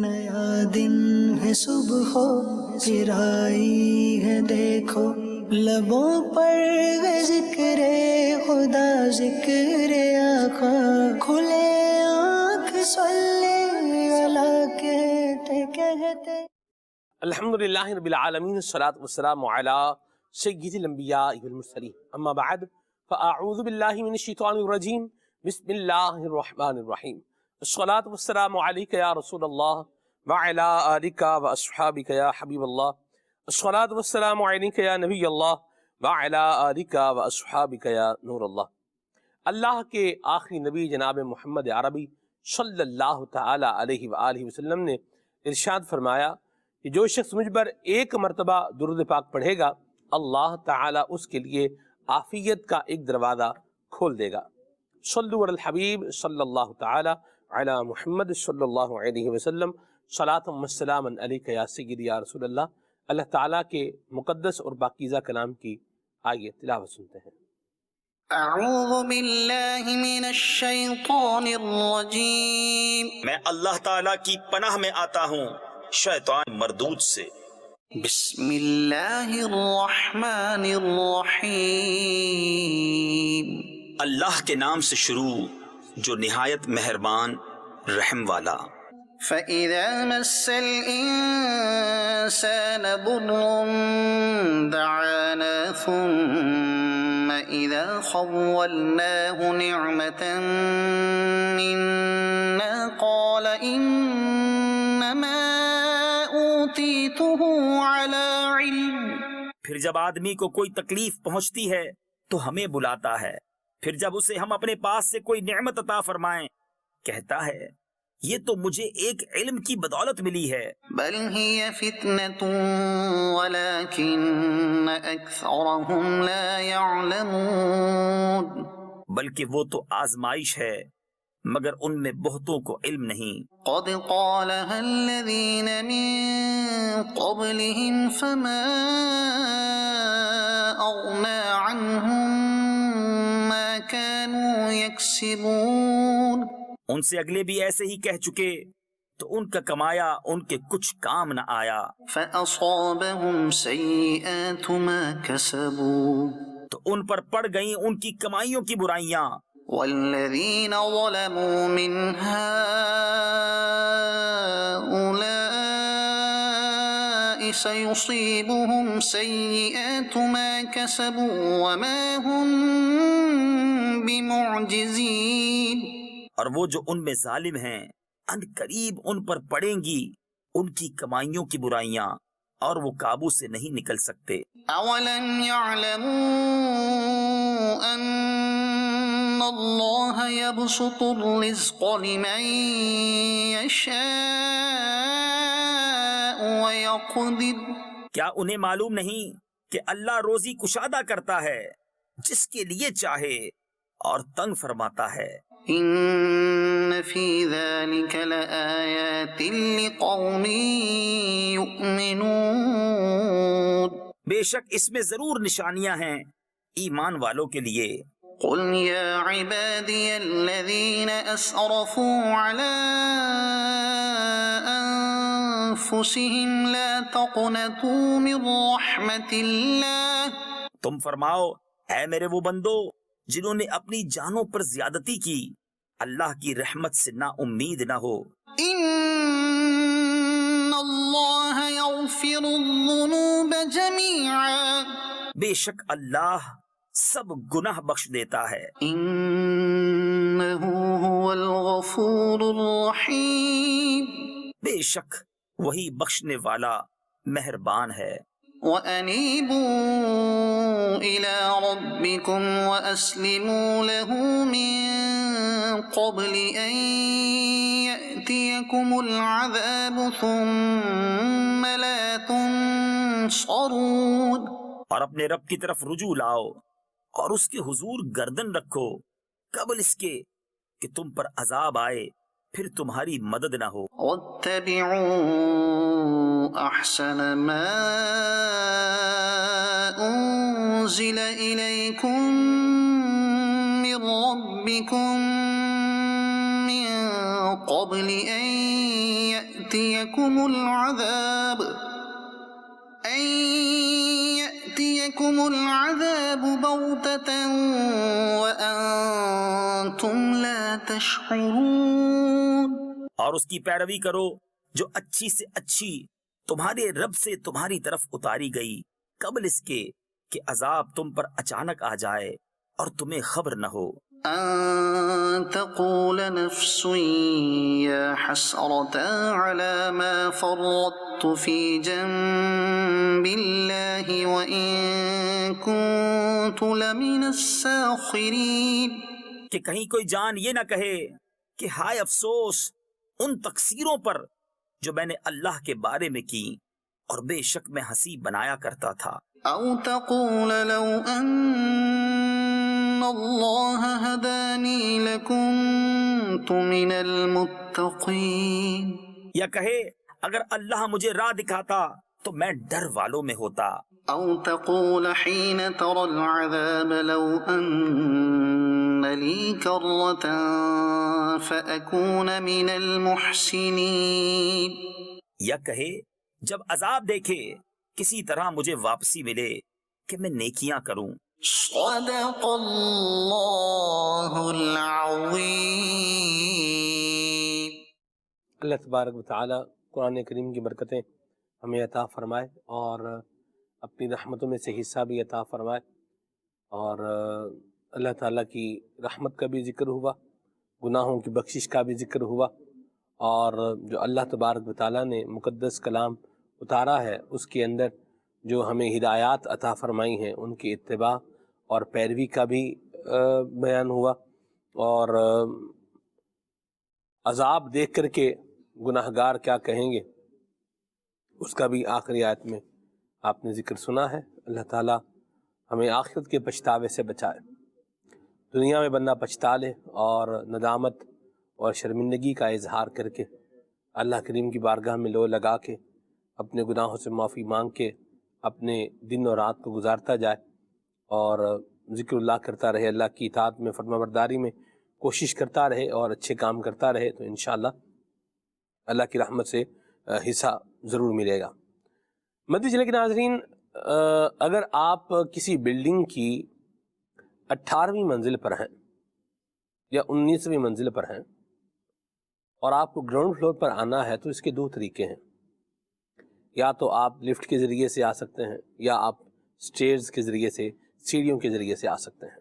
نیا دن ہے صبح ہو پھر آئی ہے دیکھو، لبوں پر ہے ذکر خدا ذکر آقا، کھلے آنکھ صلی اللہ کہتے کہتے۔ الحمدللہ رب العالمین، الصلاۃ والسلام علی سید الانبیاء والمرسلین، اما بعد فاعوذ باللہ من الشیطان الرجیم، بسم اللہ الرحمن الرحیم، الصلاۃ والسلام علیک یا رسول اللہ وعلی آلک واصحابک یا حبیب اللہ، الصلاۃ والسلام علیک یا نبی اللہ وعلی آلک واصحابک یا نور اللہ۔ اللہ کے آخری نبی جناب محمد عربی صلی اللہ تعالی علیہ وآلہ وسلم نے ارشاد فرمایا کہ جو شخص مجھ پر ایک مرتبہ درود پاک پڑھے گا، اللہ تعالیٰ اس کے لیے عافیت کا ایک دروازہ کھول دے گا۔ صلو علی الحبیب صلی اللہ تعالیٰ علی محمد صلی اللہ علیہ وسلم، صلاۃ و سلام علیک یا سیدی یا رسول اللہ۔ اللہ تعالیٰ کے مقدس اور پاکیزہ کلام کی آئیے تلاوت سنتے ہیں۔ اعوذ باللہ من الشیطان الرجیم، میں اللہ تعالیٰ کی پناہ میں آتا ہوں شیطان مردود سے۔ بسم اللہ الرحمن الرحیم، اللہ کے نام سے شروع جو نہایت مہربان رحم والا۔ فَإِذَا مَسَّ الْإِنسَانَ ضُرٌّ دَعَانَا ثُمَّ إِذَا خَوَّلْنَاهُ نِعْمَةً مِنَّا قَالَ إِنَّمَا أُوتِيتُهُ عَلَى عِلْمٍ۔ پھر جب آدمی کو کوئی تکلیف پہنچتی ہے تو ہمیں بلاتا ہے، پھر جب اسے ہم اپنے پاس سے کوئی نعمت عطا فرمائیں کہتا ہے یہ تو مجھے ایک علم کی بدولت ملی ہے۔ بل هي فتنة ولكن أكثرهم لا يعلمون۔ بلکہ وہ تو آزمائش ہے مگر ان میں بہتوں کو علم نہیں۔ قد قالها الذين من قبلهم فما أغنى عنهم ما كانوا يكسبون۔ ان سے اگلے بھی ایسے ہی کہہ چکے تو ان کا کمایا ان کے کچھ کام نہ آیا۔ فأصابهم سيئات ما كسبوا، تو ان پر پڑ گئیں ان کی کمائیوں کی برائیاں۔ والذين ظلموا من هؤلاء سيصيبهم سيئات ما كسبوا وما هم بمعجزين۔ اور وہ جو ان میں ظالم ہیں ان قریب ان پر پڑیں گی ان کی کمائیوں کی برائیاں اور وہ قابو سے نہیں نکل سکتے۔ اولم يعلموا ان اللہ يبسط الرزق لمن يشاء ويقدر۔ کیا انہیں معلوم نہیں کہ اللہ روزی کشادہ کرتا ہے جس کے لیے چاہے اور تنگ فرماتا ہے۔ ان فی ذلک لآیات لقوم یؤمنون۔ بے شک اس میں ضرور نشانیاں ہیں ایمان والوں کے لیے۔ قل یا عبادی الذین اسرفوا علی انفسهم لا تقنطوا من رحمت اللہ۔ تم فرماؤ اے میرے وہ بندو جنہوں نے اپنی جانوں پر زیادتی کی، اللہ کی رحمت سے نا امید نہ ہو۔ ان اللہ یغفر الذنوب جميعا، بے شک اللہ سب گناہ بخش دیتا ہے۔ انہ هو الغفور الرحیم، بے شک وہی بخشنے والا مہربان ہے۔ وَأَنِيبُوا إِلَىٰ رَبِّكُمْ وَأَسْلِمُوا لَهُ مِن قَبْلِ أَن يَأْتِيَكُمُ الْعَذَابُ ثُمَّ لَا تُنصَرُونَ۔ اور اپنے رب کی طرف رجوع لاؤ اور اس کے حضور گردن رکھو قبل اس کے کہ تم پر عذاب آئے پھر تمہاری مدد نہ ہو۔ وَاتَّبِعُوا أَحْسَنَ مَا أُنزِلَ إِلَيْكُم مِّن رَّبِّكُم مِّن قَبْلِ أَن يأتيكم العذاب بغتة وأنتم لا تشعرون، اور اس کی پیروی کرو جو اچھی سے اچھی تمہارے رب سے تمہاری طرف اتاری گئی قبل اس کے کہ عذاب تم پر اچانک آ جائے اور تمہیں خبر نہ ہو۔ أن تقول نفس يا حسرة على ما فرطت في جنب الله وإن كنت لمن الساخرين، کہ کہیں کوئی جان یہ نہ کہے کہ ہائے افسوس ان تقصیروں پر جو میں نے اللہ کے بارے میں کی اور بے شک میں ہنسی بنایا کرتا تھا۔ أو تقول لو أن الله هداني لكنت من المتقين، یا کہے اگر اللہ مجھے راہ دکھاتا تو میں ڈر والوں میں ہوتا۔ أو تقول حين ترى العذاب لو أن لي كرة فأكون من المحسنين، یا کہے جب عذاب دیکھے کسی طرح مجھے واپسی ملے کہ میں نیکیاں کروں۔ صدق اللہ العظیم۔ اللہ تبارک و تعالی قرآن کریم کی برکتیں ہمیں عطا فرمائے اور اپنی رحمتوں میں سے حصہ بھی عطا فرمائے، اور اللہ تعالیٰ کی رحمت کا بھی ذکر ہوا، گناہوں کی بخشش کا بھی ذکر ہوا، اور جو اللہ تبارک و تعالیٰ نے مقدس کلام اتارا ہے اس کے اندر جو ہمیں ہدایات عطا فرمائی ہیں ان کی اتباع اور پیروی کا بھی بیان ہوا، اور عذاب دیکھ کر کے گناہگار کیا کہیں گے اس کا بھی آخری آیت میں آپ نے ذکر سنا ہے۔ اللہ تعالیٰ ہمیں آخرت کے پچھتاوے سے بچائے، دنیا میں بندہ پچھتا لے اور ندامت اور شرمندگی کا اظہار کر کے اللہ کریم کی بارگاہ میں لو لگا کے اپنے گناہوں سے معافی مانگ کے اپنے دن اور رات کو گزارتا جائے اور ذکر اللہ کرتا رہے، اللہ کی اطاعت میں فرما برداری میں کوشش کرتا رہے اور اچھے کام کرتا رہے، تو انشاءاللہ اللہ کی رحمت سے حصہ ضرور ملے گا۔ مدنی چینل کے ناظرین، اگر آپ کسی بلڈنگ کی 18ویں منزل پر ہیں یا 19ویں منزل پر ہیں اور آپ کو گراؤنڈ فلور پر آنا ہے تو اس کے دو طریقے ہیں، یا تو آپ لفٹ کے ذریعے سے آ سکتے ہیں یا آپ سٹیئرز کے ذریعے سے، سیڑھیوں کے ذریعے سے آ سکتے ہیں۔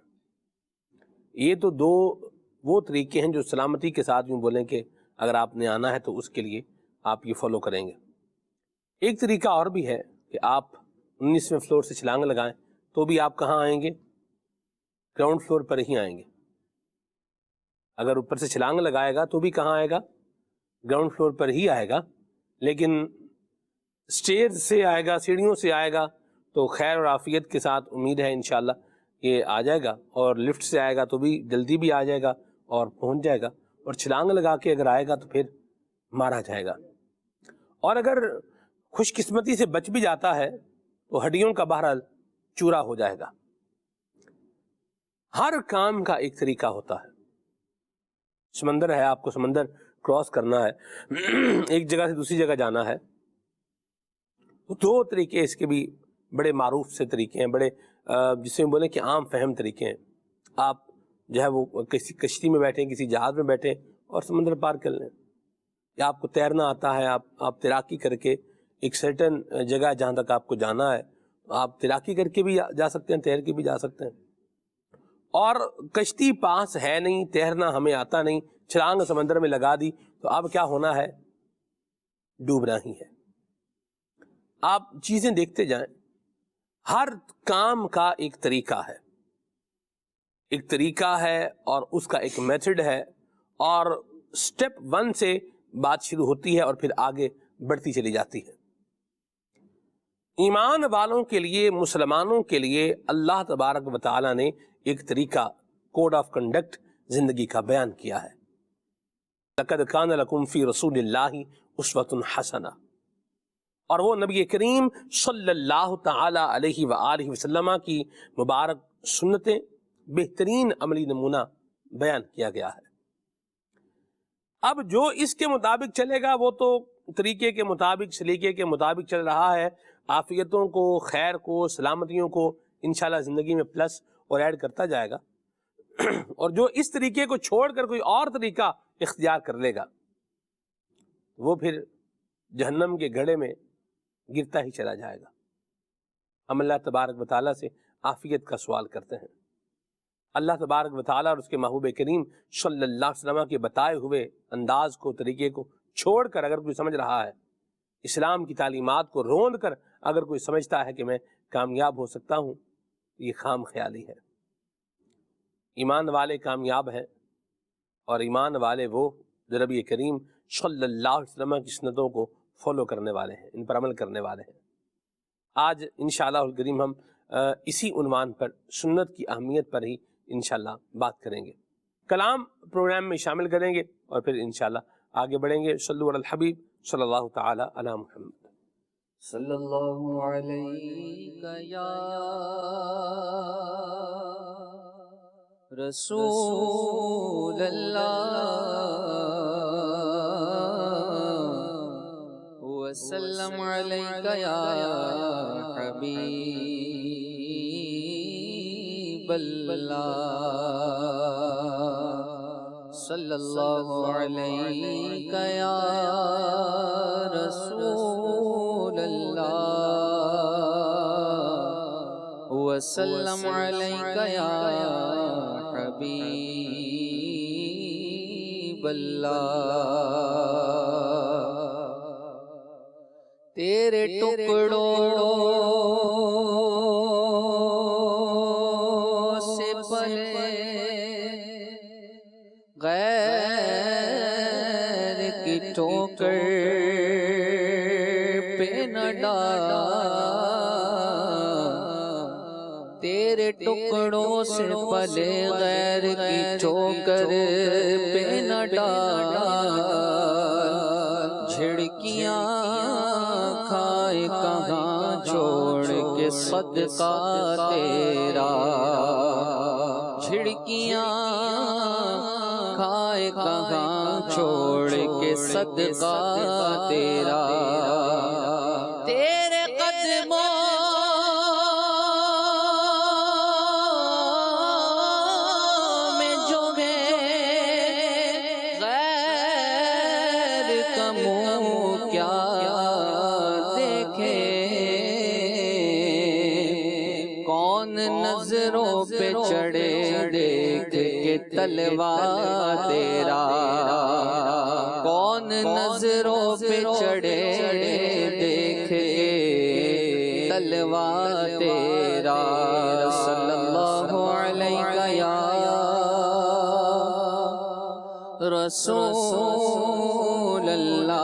یہ تو دو وہ طریقے ہیں جو سلامتی کے ساتھ یوں بولیں کہ اگر آپ نے آنا ہے تو اس کے لیے آپ یہ فالو کریں گے۔ ایک طریقہ اور بھی ہے کہ آپ 19ویں فلور سے چھلانگ لگائیں تو بھی آپ کہاں آئیں گے؟ گراؤنڈ فلور پر ہی آئیں گے۔ اگر اوپر سے چھلانگ لگائے گا تو بھی کہاں آئے گا؟ گراؤنڈ فلور پر ہی آئے گا، لیکن سٹیئرز سے آئے گا، سیڑھیوں سے آئے گا تو خیر اور عافیت کے ساتھ امید ہے انشاءاللہ یہ آ جائے گا، اور لفٹ سے آئے گا تو بھی جلدی بھی آ جائے گا اور پہنچ جائے گا، اور چھلانگ لگا کے اگر آئے گا تو پھر مارا جائے گا۔ اور اگر خوش قسمتی سے بچ بھی جاتا ہے تو ہڈیوں کا بہرحال چورا ہو جائے گا۔ ہر کام کا ایک طریقہ ہوتا ہے۔ سمندر ہے، آپ کو سمندر کراس کرنا ہے، ایک جگہ سے دوسری جگہ جانا ہے، تو دو طریقے اس کے بھی بڑے معروف سے طریقے ہیں، بڑے جسے بولیں کہ عام فہم طریقے ہیں۔ آپ جو ہے وہ کسی کشتی میں بیٹھیں، کسی جہاز میں بیٹھیں اور سمندر پار کر لیں، یا آپ کو تیرنا آتا ہے، آپ تیراکی کر کے ایک سرٹن جگہ جہاں تک آپ کو جانا ہے آپ تیراکی کر کے بھی جا سکتے ہیں، تیر کے بھی جا سکتے ہیں۔ اور کشتی پاس ہے نہیں، تیرنا ہمیں آتا نہیں، چھلانگ سمندر میں لگا دی تو اب کیا ہونا ہے؟ ڈوبنا ہی ہے۔ آپ چیزیں دیکھتے جائیں، ہر کام کا ایک طریقہ ہے، ایک طریقہ ہے اور اس کا ایک میتھڈ ہے، اور سٹیپ 1 سے بات شروع ہوتی ہے اور پھر آگے بڑھتی چلی جاتی ہے۔ ایمان والوں کے لیے، مسلمانوں کے لیے اللہ تبارک و تعالی نے ایک طریقہ، کوڈ آف کنڈکٹ زندگی کا بیان کیا ہے۔ لَقَدْ كَانَ لَكُمْ فِي رَسُولِ اللَّهِ أُسْوَةٌ حَسَنَةٌ، اور وہ نبی کریم صلی اللہ تعالی علیہ وآلہ وسلم کی مبارک سنتیں، بہترین عملی نمونہ بیان کیا گیا ہے۔ اب جو اس کے مطابق چلے گا وہ تو طریقے کے مطابق، سلیقے کے مطابق چل رہا ہے، عافیتوں کو، خیر کو، سلامتیوں کو انشاءاللہ زندگی میں پلس اور ایڈ کرتا جائے گا، اور جو اس طریقے کو چھوڑ کر کوئی اور طریقہ اختیار کر لے گا وہ پھر جہنم کے گڑھے میں گرتا ہی چلا جائے گا۔ ہم اللہ تبارک و تعالیٰ سے عافیت کا سوال کرتے ہیں۔ اللہ تبارک و تعالیٰ اور اس کے محبوب کریم صلی اللہ علیہ وسلم کے بتائے ہوئے انداز کو، طریقے کو چھوڑ کر اگر کوئی سمجھ رہا ہے، اسلام کی تعلیمات کو روند کر اگر کوئی سمجھتا ہے کہ میں کامیاب ہو سکتا ہوں، یہ خام خیالی ہے۔ ایمان والے کامیاب ہیں، اور ایمان والے وہ جو نبی کریم صلی اللہ علیہ وسلم کی سنتوں کو فالو کرنے والے ہیں، ان پر عمل کرنے والے ہیں۔ آج انشاءاللہ الکریم ہم اسی عنوان پر، سنت کی اہمیت پر ہی انشاءاللہ بات کریں گے، کلام پروگرام میں شامل کریں گے، اور پھر انشاءاللہ آگے بڑھیں گے۔ صلو علی الحبیب صلی اللہ تعالی علی محمد۔ صلی اللہ علیہ یا رسول اللہ وسلم علیک یا حبیب اللہ، صلی اللہ علیک یا رسول اللہ وسلم علیک یا حبیب اللہ۔ تیرے ٹکڑوں سے پلے غیر کی ٹھوکر پہ نہ ڈالا، تیرے ٹکڑوں سے پلے غیر کی ٹھوکر پہ نہ ڈالا، جھڑکیاں کھائے کہاں چھوڑ کے صدقہ تیرا، جھڑکیاں کھائے کہاں چھوڑ کے صدقہ تیرا، تیرے قدموں میں جو ہے غیر کا منہ کیا دیکھے، کون نظروں پہ چڑھے دیکھ کے تلوار تیرا، کون نظروں پہ چڑھے دیکھ کے تلوار تیرا، صلی اللہ علیہ یا رسول اللہ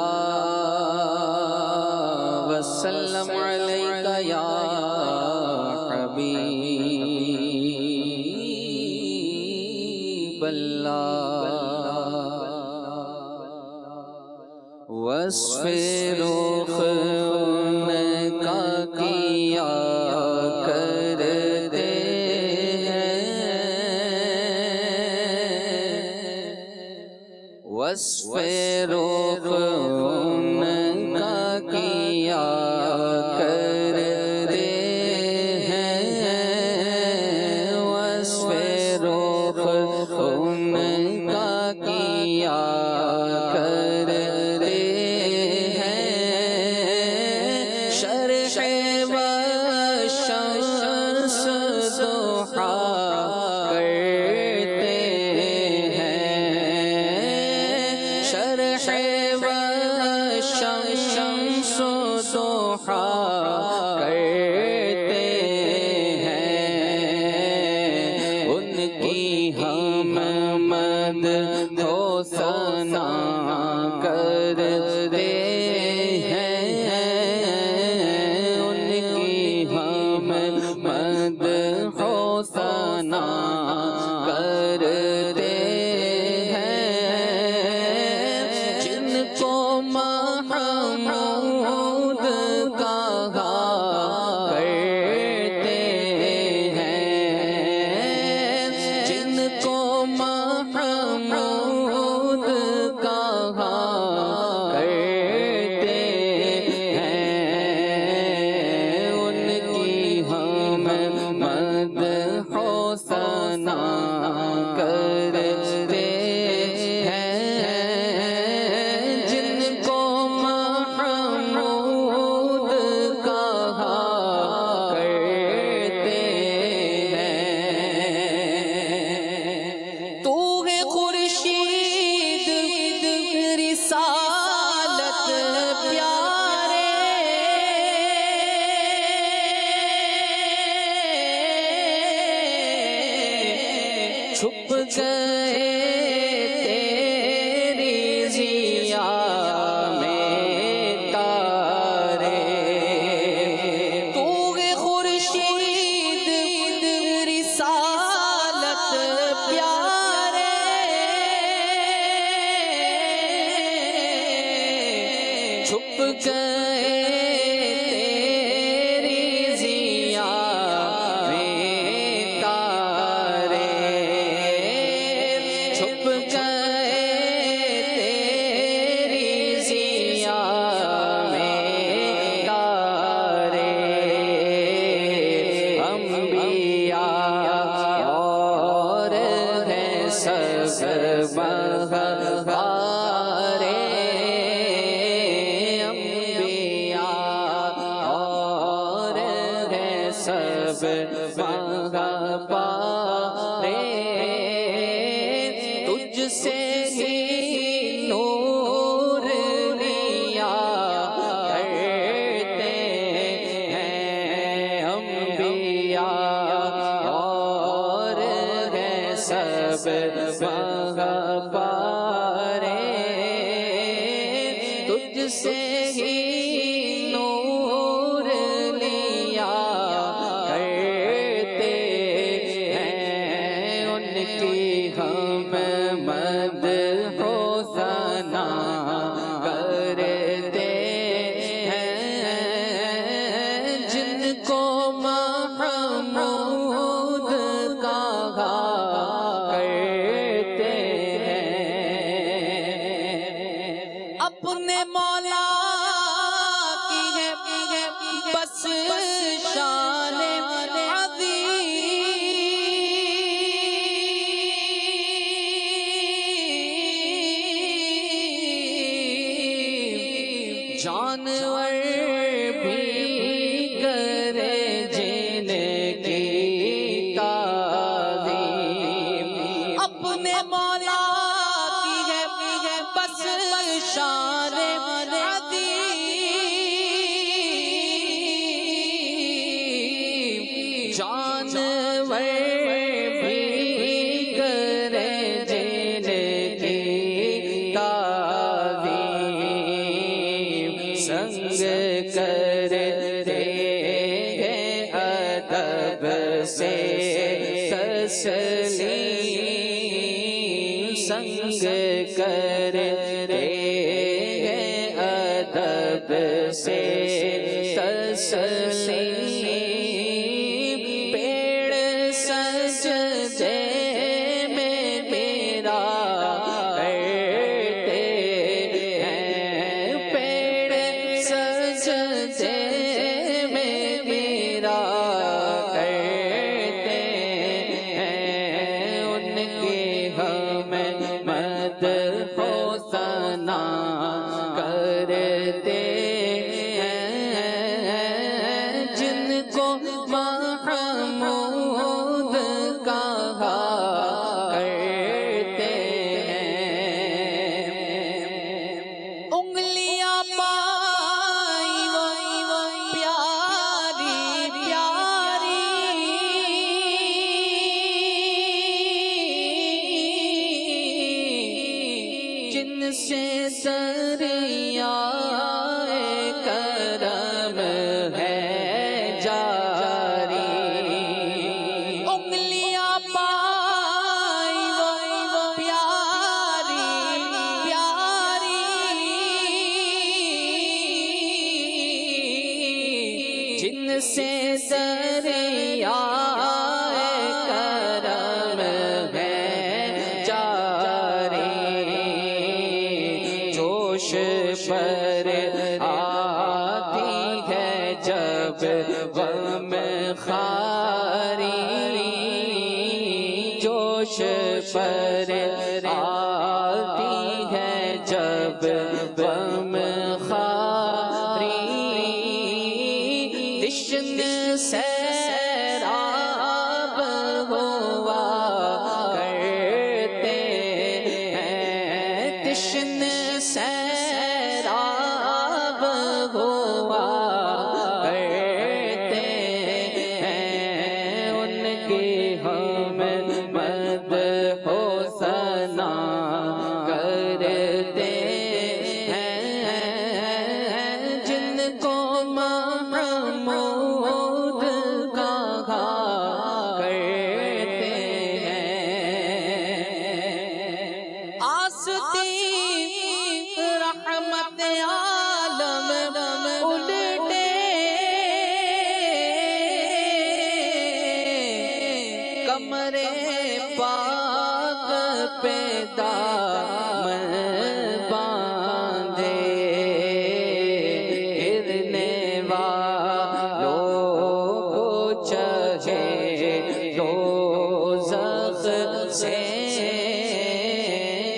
وسلم علیک یا حبیب اللہ۔ وصف رخ ان کا کیا کرتے ہیں، وصف رخ ان کا کیا کرتے ہیں، وصف رخ ان کا کیا کرتے ہیں، شرح و شمس ضحا کرتے ہیں، شرح و شمس ضحا کرتے ہیں، ان کی ہم مدح و ثنا کرتے ہیں، ان کی ہم مدح و ثنا کرتے ہیں، جن کو محمود کہا کرتے ہیں، جن کو محمود کہا کرتے گئے تیری ضیا میں تارے، تو ہے خورشید رسالت پیارے، چھپ گئے تیری ضیا میں تارے، چھپ گئے تیری ضیا میں تارے، انبیاء اور ہیں سب مغفارے، سب مغفارے، تجھ سے ہی نور لیا کرتے ہیں انبیاء اور ہیں سب مغفارے، تجھ سے ہی نور لیا کرتے ہیں، ان کی ہم مدح و ثنا کرتے ہیں، جن کو محمود کہا کرتے ہیں، اپنے مولا کی ہے بس شان عظیم، جانور بھی کرے جن کی تعظیم، اپنے مولا کی ہے بس شان عظیم، جانور بھی کرے جن کی تعظیم، سنگ کرتے ہیں ادب سے تسلیم، سنگ کرتے ہیں ادب سے تسلیم، پیڑ سجدے میں میرا کرتے ہیں، پیڑ سجدے میں میرا کرتے ہیں، ان کی ہم مدح و ثنا کرتے ہیں، جن کو محمود کہا کرتے ہیں، انگلیاں پائی وہ پیاری پیاری، جن سے دریائے کرم ہے جاری، انگلیاں پائی وہ پیاری پیاری، جن سے دریائے کرم ہے جاری، جوش پر آتی ہے جب غم خاری، جوش پر آتی ہے جب غم خاری، تشن سیراب ہوا کرتے ہیں، تشن سیراب ہوا کرتے ہیں، ان کی ہم مدح و کمرے پاک پہ دامن باندھے گرنے والوں کو چاہے دوزخ سے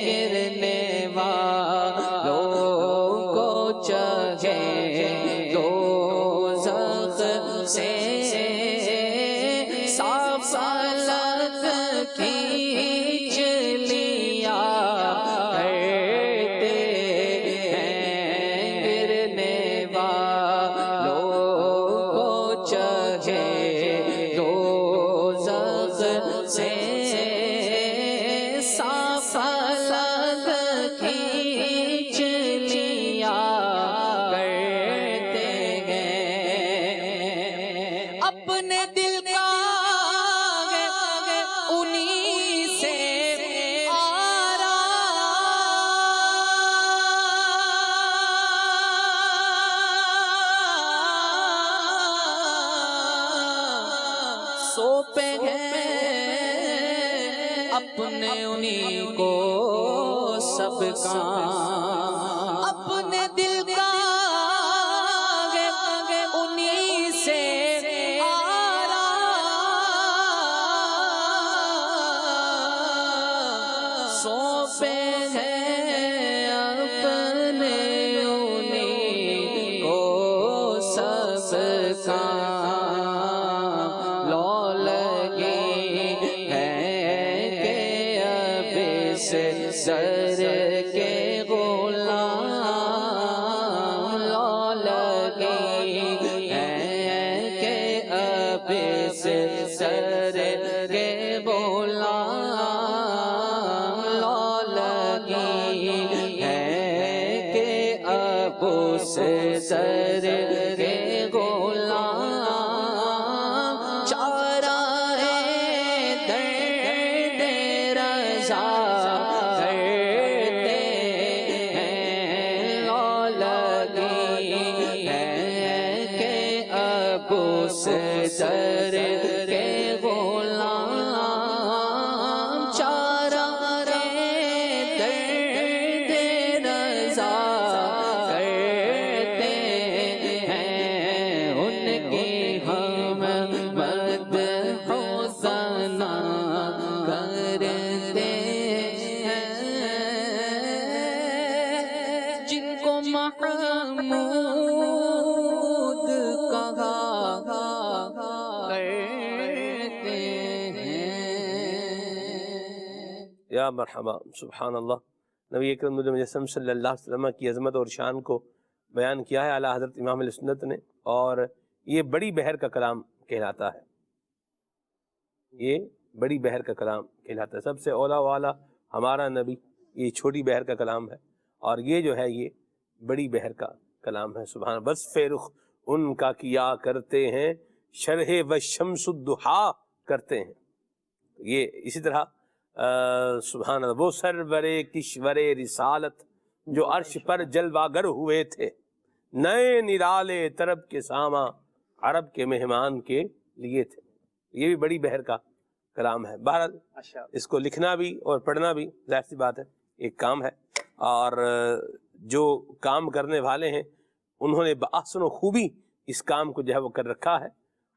گرنے والوں کو چاہے دوزخ سے صاف سالک کھینچ لیا کرتے ہیں گرنے والوں کو چاہے دوزخ سے صاف سالک کھینچ لیا کرتے ہیں اپنے دل کا انہی سے سونپے ہیں اپنے انہی کو سب کام اپنے دل کا انہی سے سونپے ہیں اپنے انہی کو سب کام لو لگی ہے کہ اب اس در کے غلام لو لگی ہے کہ اب اس در کے غلام لو لگی ہے کہ اب اس در کے غلام چارہ درد رضا کرتے ہیں لو لگی ہے کہ اب اس در کے غلام چارہ درد رضا کرتے ہیں ان کی ہم مدح و ثنا کرتے ہیں جن کو محمود کہا کرتے ہیں یا مرحبا سبحان اللہ. نبی اکرم مجسم صلی اللہ علیہ وسلم کی عظمت اور شان کو بیان کیا ہے اعلیٰ حضرت امام اہل سنت نے، اور یہ بڑی بحر کا کلام کہلاتا ہے. یہ بڑی بحر کا کلام کہلاتا ہے. سب سے اولا والا ہمارا نبی، یہ چھوٹی بحر کا کلام ہے، اور یہ جو ہے یہ بڑی بحر کا کلام ہے. سبحان اللہ. بس رخ ان کا کیا کرتے ہیں، شرح و شمس الضحیٰ کرتے ہیں. یہ اسی طرح سبحان اللہ، وہ سرور کشور رسالت جو عرش پر جلواگر ہوئے تھے، نئے نرالے طرب کے ساما عرب کے مہمان کے لیے تھے. یہ بھی بڑی بحر کا کلام ہے. بہرحال اس کو لکھنا بھی اور پڑھنا بھی ظاہر سی بات ہے ایک کام ہے، اور جو کام کرنے والے ہیں انہوں نے بآحسن و خوبی اس کام کو جو ہے وہ کر رکھا ہے.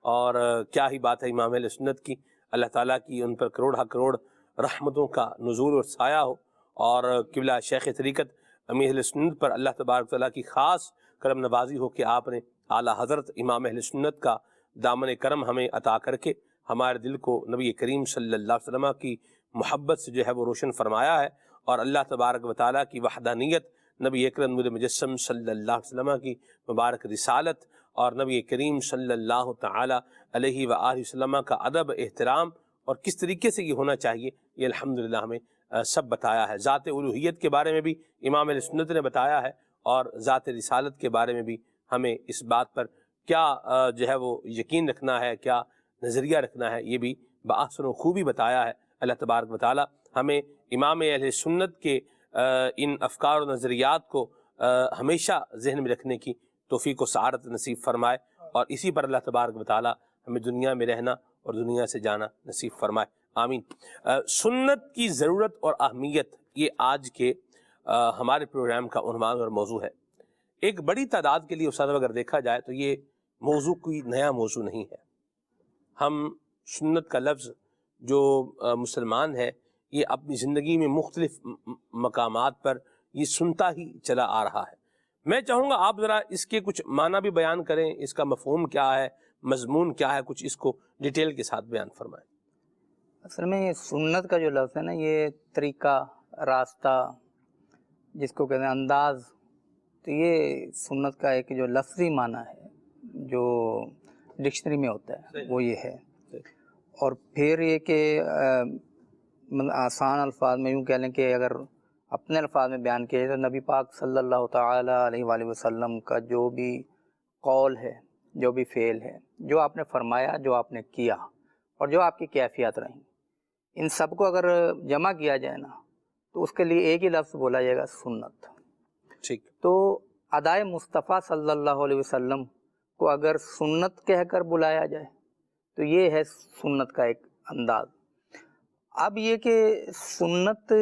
اور کیا ہی بات ہے امام اہل سنت کی، اللہ تعالیٰ کی ان پر کروڑہ کروڑ رحمتوں کا نزول اور سایہ ہو، اور قبلہ شیخ طریقت امیر اہل سنت پر اللہ تبارک تعالیٰ کی خاص کرم نوازی ہو کہ آپ نے اعلیٰ حضرت امام اہل سنت کا دامن کرم ہمیں عطا کر کے ہمارے دل کو نبی کریم صلی اللہ علیہ وسلم کی محبت سے جو ہے وہ روشن فرمایا ہے، اور اللہ تبارک و تعالیٰ کی وحدانیت، نبی اکرم مجسم صلی اللہ علیہ وسلم کی مبارک رسالت، اور نبی کریم صلی اللہ تعالیٰ علیہ وآلہ وسلم کا ادب احترام اور کس طریقے سے یہ ہونا چاہیے، یہ الحمدللہ ہمیں سب بتایا ہے. ذات الوہیت کے بارے میں بھی امام اہل سنت نے بتایا ہے، اور ذات رسالت کے بارے میں بھی ہمیں اس بات پر کیا جو ہے وہ یقین رکھنا ہے، کیا نظریہ رکھنا ہے، یہ بھی بآحسن و خوبی بتایا ہے. اللہ تبارک و تعالی ہمیں امام اہل سنت کے ان افکار و نظریات کو ہمیشہ ذہن میں رکھنے کی توفیق و سعادت نصیب فرمائے، اور اسی پر اللہ تبارک و تعالی ہمیں دنیا میں رہنا اور دنیا سے جانا نصیب فرمائے، آمین۔ سنت کی ضرورت اور اہمیت، یہ آج کے ہمارے پروگرام کا عنوان اور موضوع ہے۔ ایک بڑی تعداد کے لیے استاد اگر دیکھا جائے تو یہ موضوع کوئی نیا موضوع نہیں ہے۔ ہم سنت کا لفظ جو مسلمان ہے یہ اپنی زندگی میں مختلف مقامات پر یہ سنتا ہی چلا آ رہا ہے۔ میں چاہوں گا آپ ذرا اس کے کچھ معنی بھی بیان کریں، اس کا مفہوم کیا ہے، مضمون کیا ہے، کچھ اس کو ڈیٹیل کے ساتھ بیان فرمائیں۔ اصل میں یہ سنت کا جو لفظ ہے نا، یہ طریقہ، راستہ، جس کو کہتے ہیں انداز، تو یہ سنت کا ایک جو لفظی معنی ہے جو ڈکشنری میں ہوتا ہے وہ یہ ہے۔ اور پھر یہ کہ آسان الفاظ میں یوں کہہ لیں کہ اگر اپنے الفاظ میں بیان کیا جائے تو نبی پاک صلی اللہ تعالیٰ علیہ وآلہ وسلم کا جو بھی قول ہے، جو بھی فعل ہے، جو آپ نے فرمایا، جو آپ نے کیا، اور جو آپ کی کیفیات رہیں، ان سب کو اگر جمع کیا جائے نا تو اس کے لیے ایک ہی لفظ بولا جائے گا، سنت۔ ٹھیک۔ تو ادائے مصطفیٰ صلی اللہ علیہ وسلم کو اگر سنت کہہ کر بلایا جائے تو یہ ہے سنت کا ایک انداز۔ اب یہ کہ سنت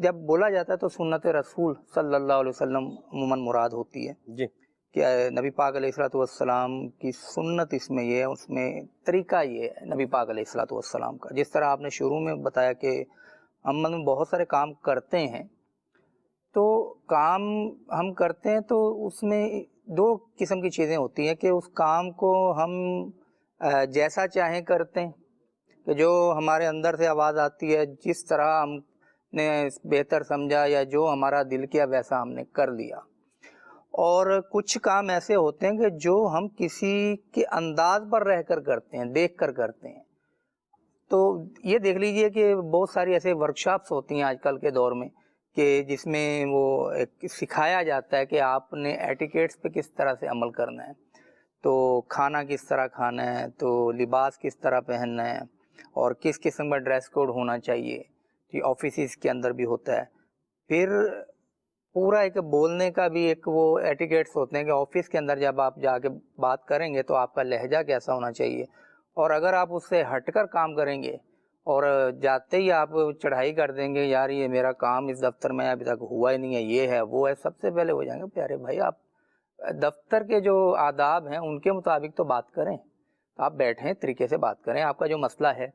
جب بولا جاتا ہے تو سنت رسول صلی اللہ علیہ وسلم عموماً مراد ہوتی ہے جی، کہ نبی پاک علیہ الصلوۃ والسلام کی سنت اس میں یہ ہے، اس میں طریقہ یہ ہے نبی پاک علیہ الصلوۃ والسلام کا۔ جس طرح آپ نے شروع میں بتایا کہ ہم بہت سارے کام کرتے ہیں، تو کام ہم کرتے ہیں تو اس میں دو قسم کی چیزیں ہوتی ہیں کہ اس کام کو ہم جیسا چاہیں کرتے ہیں، کہ جو ہمارے اندر سے آواز آتی ہے، جس طرح ہم نے بہتر سمجھا یا جو ہمارا دل کیا ویسا ہم نے کر لیا۔ اور کچھ کام ایسے ہوتے ہیں کہ جو ہم کسی کے انداز پر رہ کر کرتے ہیں، دیکھ کر کرتے ہیں۔ تو یہ دیکھ لیجئے کہ بہت ساری ایسے ورکشاپس ہوتی ہیں آج کل کے دور میں کہ جس میں وہ ایک سکھایا جاتا ہے کہ آپ نے ایٹیکیٹس پہ کس طرح سے عمل کرنا ہے، تو کھانا کس طرح کھانا ہے، تو لباس کس طرح پہننا ہے، اور کس قسم کا ڈریس کوڈ ہونا چاہیے۔ یہ آفیسز کے اندر بھی ہوتا ہے۔ پھر پورا ایک بولنے کا بھی ایک وہ ایٹیکیٹس ہوتے ہیں کہ آفس کے اندر جب آپ جا کے بات کریں گے تو آپ کا لہجہ کیسا ہونا چاہیے، اور اگر آپ اس سے ہٹ کر کام کریں گے اور جاتے ہی آپ چڑھائی کر دیں گے، یار یہ میرا کام اس دفتر میں ابھی تک ہوا ہی نہیں ہے، یہ ہے وہ ہے، سب سے پہلے ہو جائیں گے پیارے بھائی آپ دفتر کے جو آداب ہیں ان کے مطابق تو بات کریں، آپ بیٹھیں طریقے سے بات کریں، آپ کا جو مسئلہ ہے۔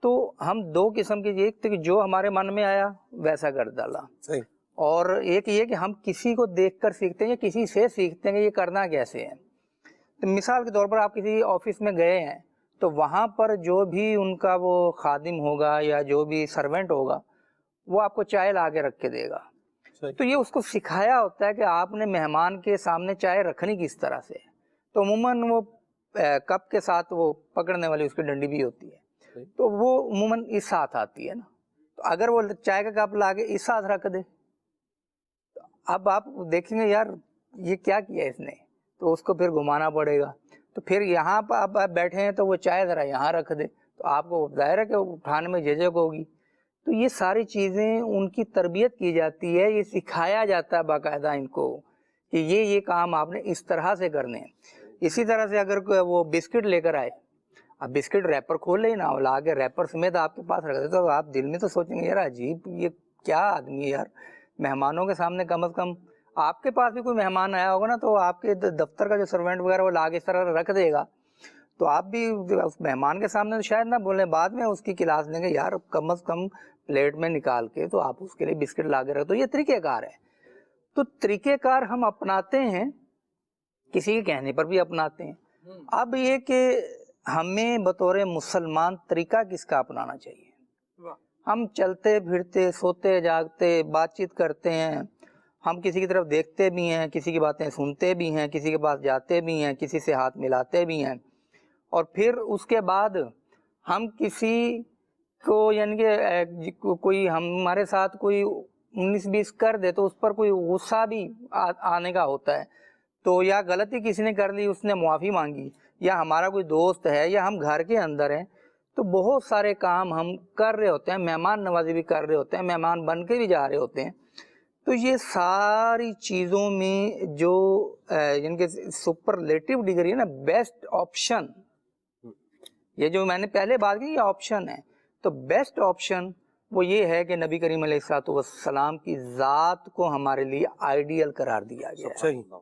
تو ہم دو قسم کی، ایک کہ جو ہمارے من میں آیا ویسا کر ڈالا، صحیح، اور ایک یہ کہ ہم کسی کو دیکھ کر سیکھتے ہیں یا کسی سے سیکھتے ہیں کہ یہ کرنا کیسے ہے۔ تو مثال کے طور پر آپ کسی آفس میں گئے ہیں تو وہاں پر جو بھی ان کا وہ خادم ہوگا یا جو بھی سرونٹ ہوگا وہ آپ کو چائے لا کے رکھ کے دے گا، تو یہ اس کو سکھایا ہوتا ہے کہ آپ نے مہمان کے سامنے چائے رکھنی کس طرح سے۔ تو عموماً وہ کپ کے ساتھ وہ پکڑنے والی اس کی ڈنڈی بھی ہوتی ہے، تو وہ عموماً اس ساتھ آتی ہے نا، تو اگر وہ چائے کا کپ لا کے اس ساتھ رکھ دے، اب آپ دیکھیں گے یار یہ کیا کیا اس نے، تو اس کو پھر گھمانا پڑے گا۔ تو پھر یہاں پر آپ بیٹھے ہیں تو وہ چائے ذرا یہاں رکھ دے، تو آپ کو ظاہر ہے کہ اٹھانے میں جھجک ہوگی۔ تو یہ ساری چیزیں ان کی تربیت کی جاتی ہے، یہ سکھایا جاتا ہے باقاعدہ ان کو کہ یہ کام آپ نے اس طرح سے کرنے ہیں۔ اسی طرح سے اگر وہ بسکٹ لے کر آئے، اب بسکٹ ریپر کھول لے نا، لا کے ریپر سمیت آپ کے پاس رکھ دے، تو آپ دل میں تو سوچیں گے یار عجیب یہ کیا آدمی ہے یار، مہمانوں کے سامنے کم از کم آپ کے پاس بھی کوئی مہمان آیا ہوگا نا تو آپ کے دفتر کا جو سرونٹ وغیرہ وہ لا کے اس طرح رکھ دے گا، تو آپ بھی اس مہمان کے سامنے تو شاید نہ بولیں، بعد میں اس کی کلاس لیں گے یار کم از کم پلیٹ میں نکال کے تو آپ اس کے لیے بسکٹ لا کے رکھ دو۔ یہ طریقہ کار ہے۔ تو طریقہ کار ہم اپناتے ہیں، کسی کے کہنے پر بھی اپناتے ہیں۔ اب یہ کہ ہمیں بطور مسلمان طریقہ کس کا اپنانا چاہیے؟ ہم چلتے پھرتے، سوتے جاگتے، بات چیت کرتے ہیں، ہم کسی کی طرف دیکھتے بھی ہیں، کسی کی باتیں سنتے بھی ہیں، کسی کے پاس جاتے بھی ہیں، کسی سے ہاتھ ملاتے بھی ہیں، اور پھر اس کے بعد ہم کسی کو یعنی کہ کوئی ہمارے ساتھ کوئی 19-20 کر دے تو اس پر کوئی غصہ بھی آنے کا ہوتا ہے، تو یا غلطی کسی نے کر لی اس نے معافی مانگی، یا ہمارا کوئی دوست ہے یا ہم گھر کے اندر ہیں، تو بہت سارے کام ہم کر رہے ہوتے ہیں، مہمان نوازی بھی کر رہے ہوتے ہیں، مہمان بن کے بھی جا رہے ہوتے ہیں۔ تو یہ ساری چیزوں میں جو یعنی کہ سپرلیٹو ڈگری ہے نا، بیسٹ آپشن، یہ جو میں نے پہلے بات کی یہ آپشن ہے، تو بیسٹ آپشن وہ یہ ہے کہ نبی کریم علیہ الصلوۃ والسلام کی ذات کو ہمارے لیے آئیڈیل قرار دیا گیا ہے۔ صحیح، تو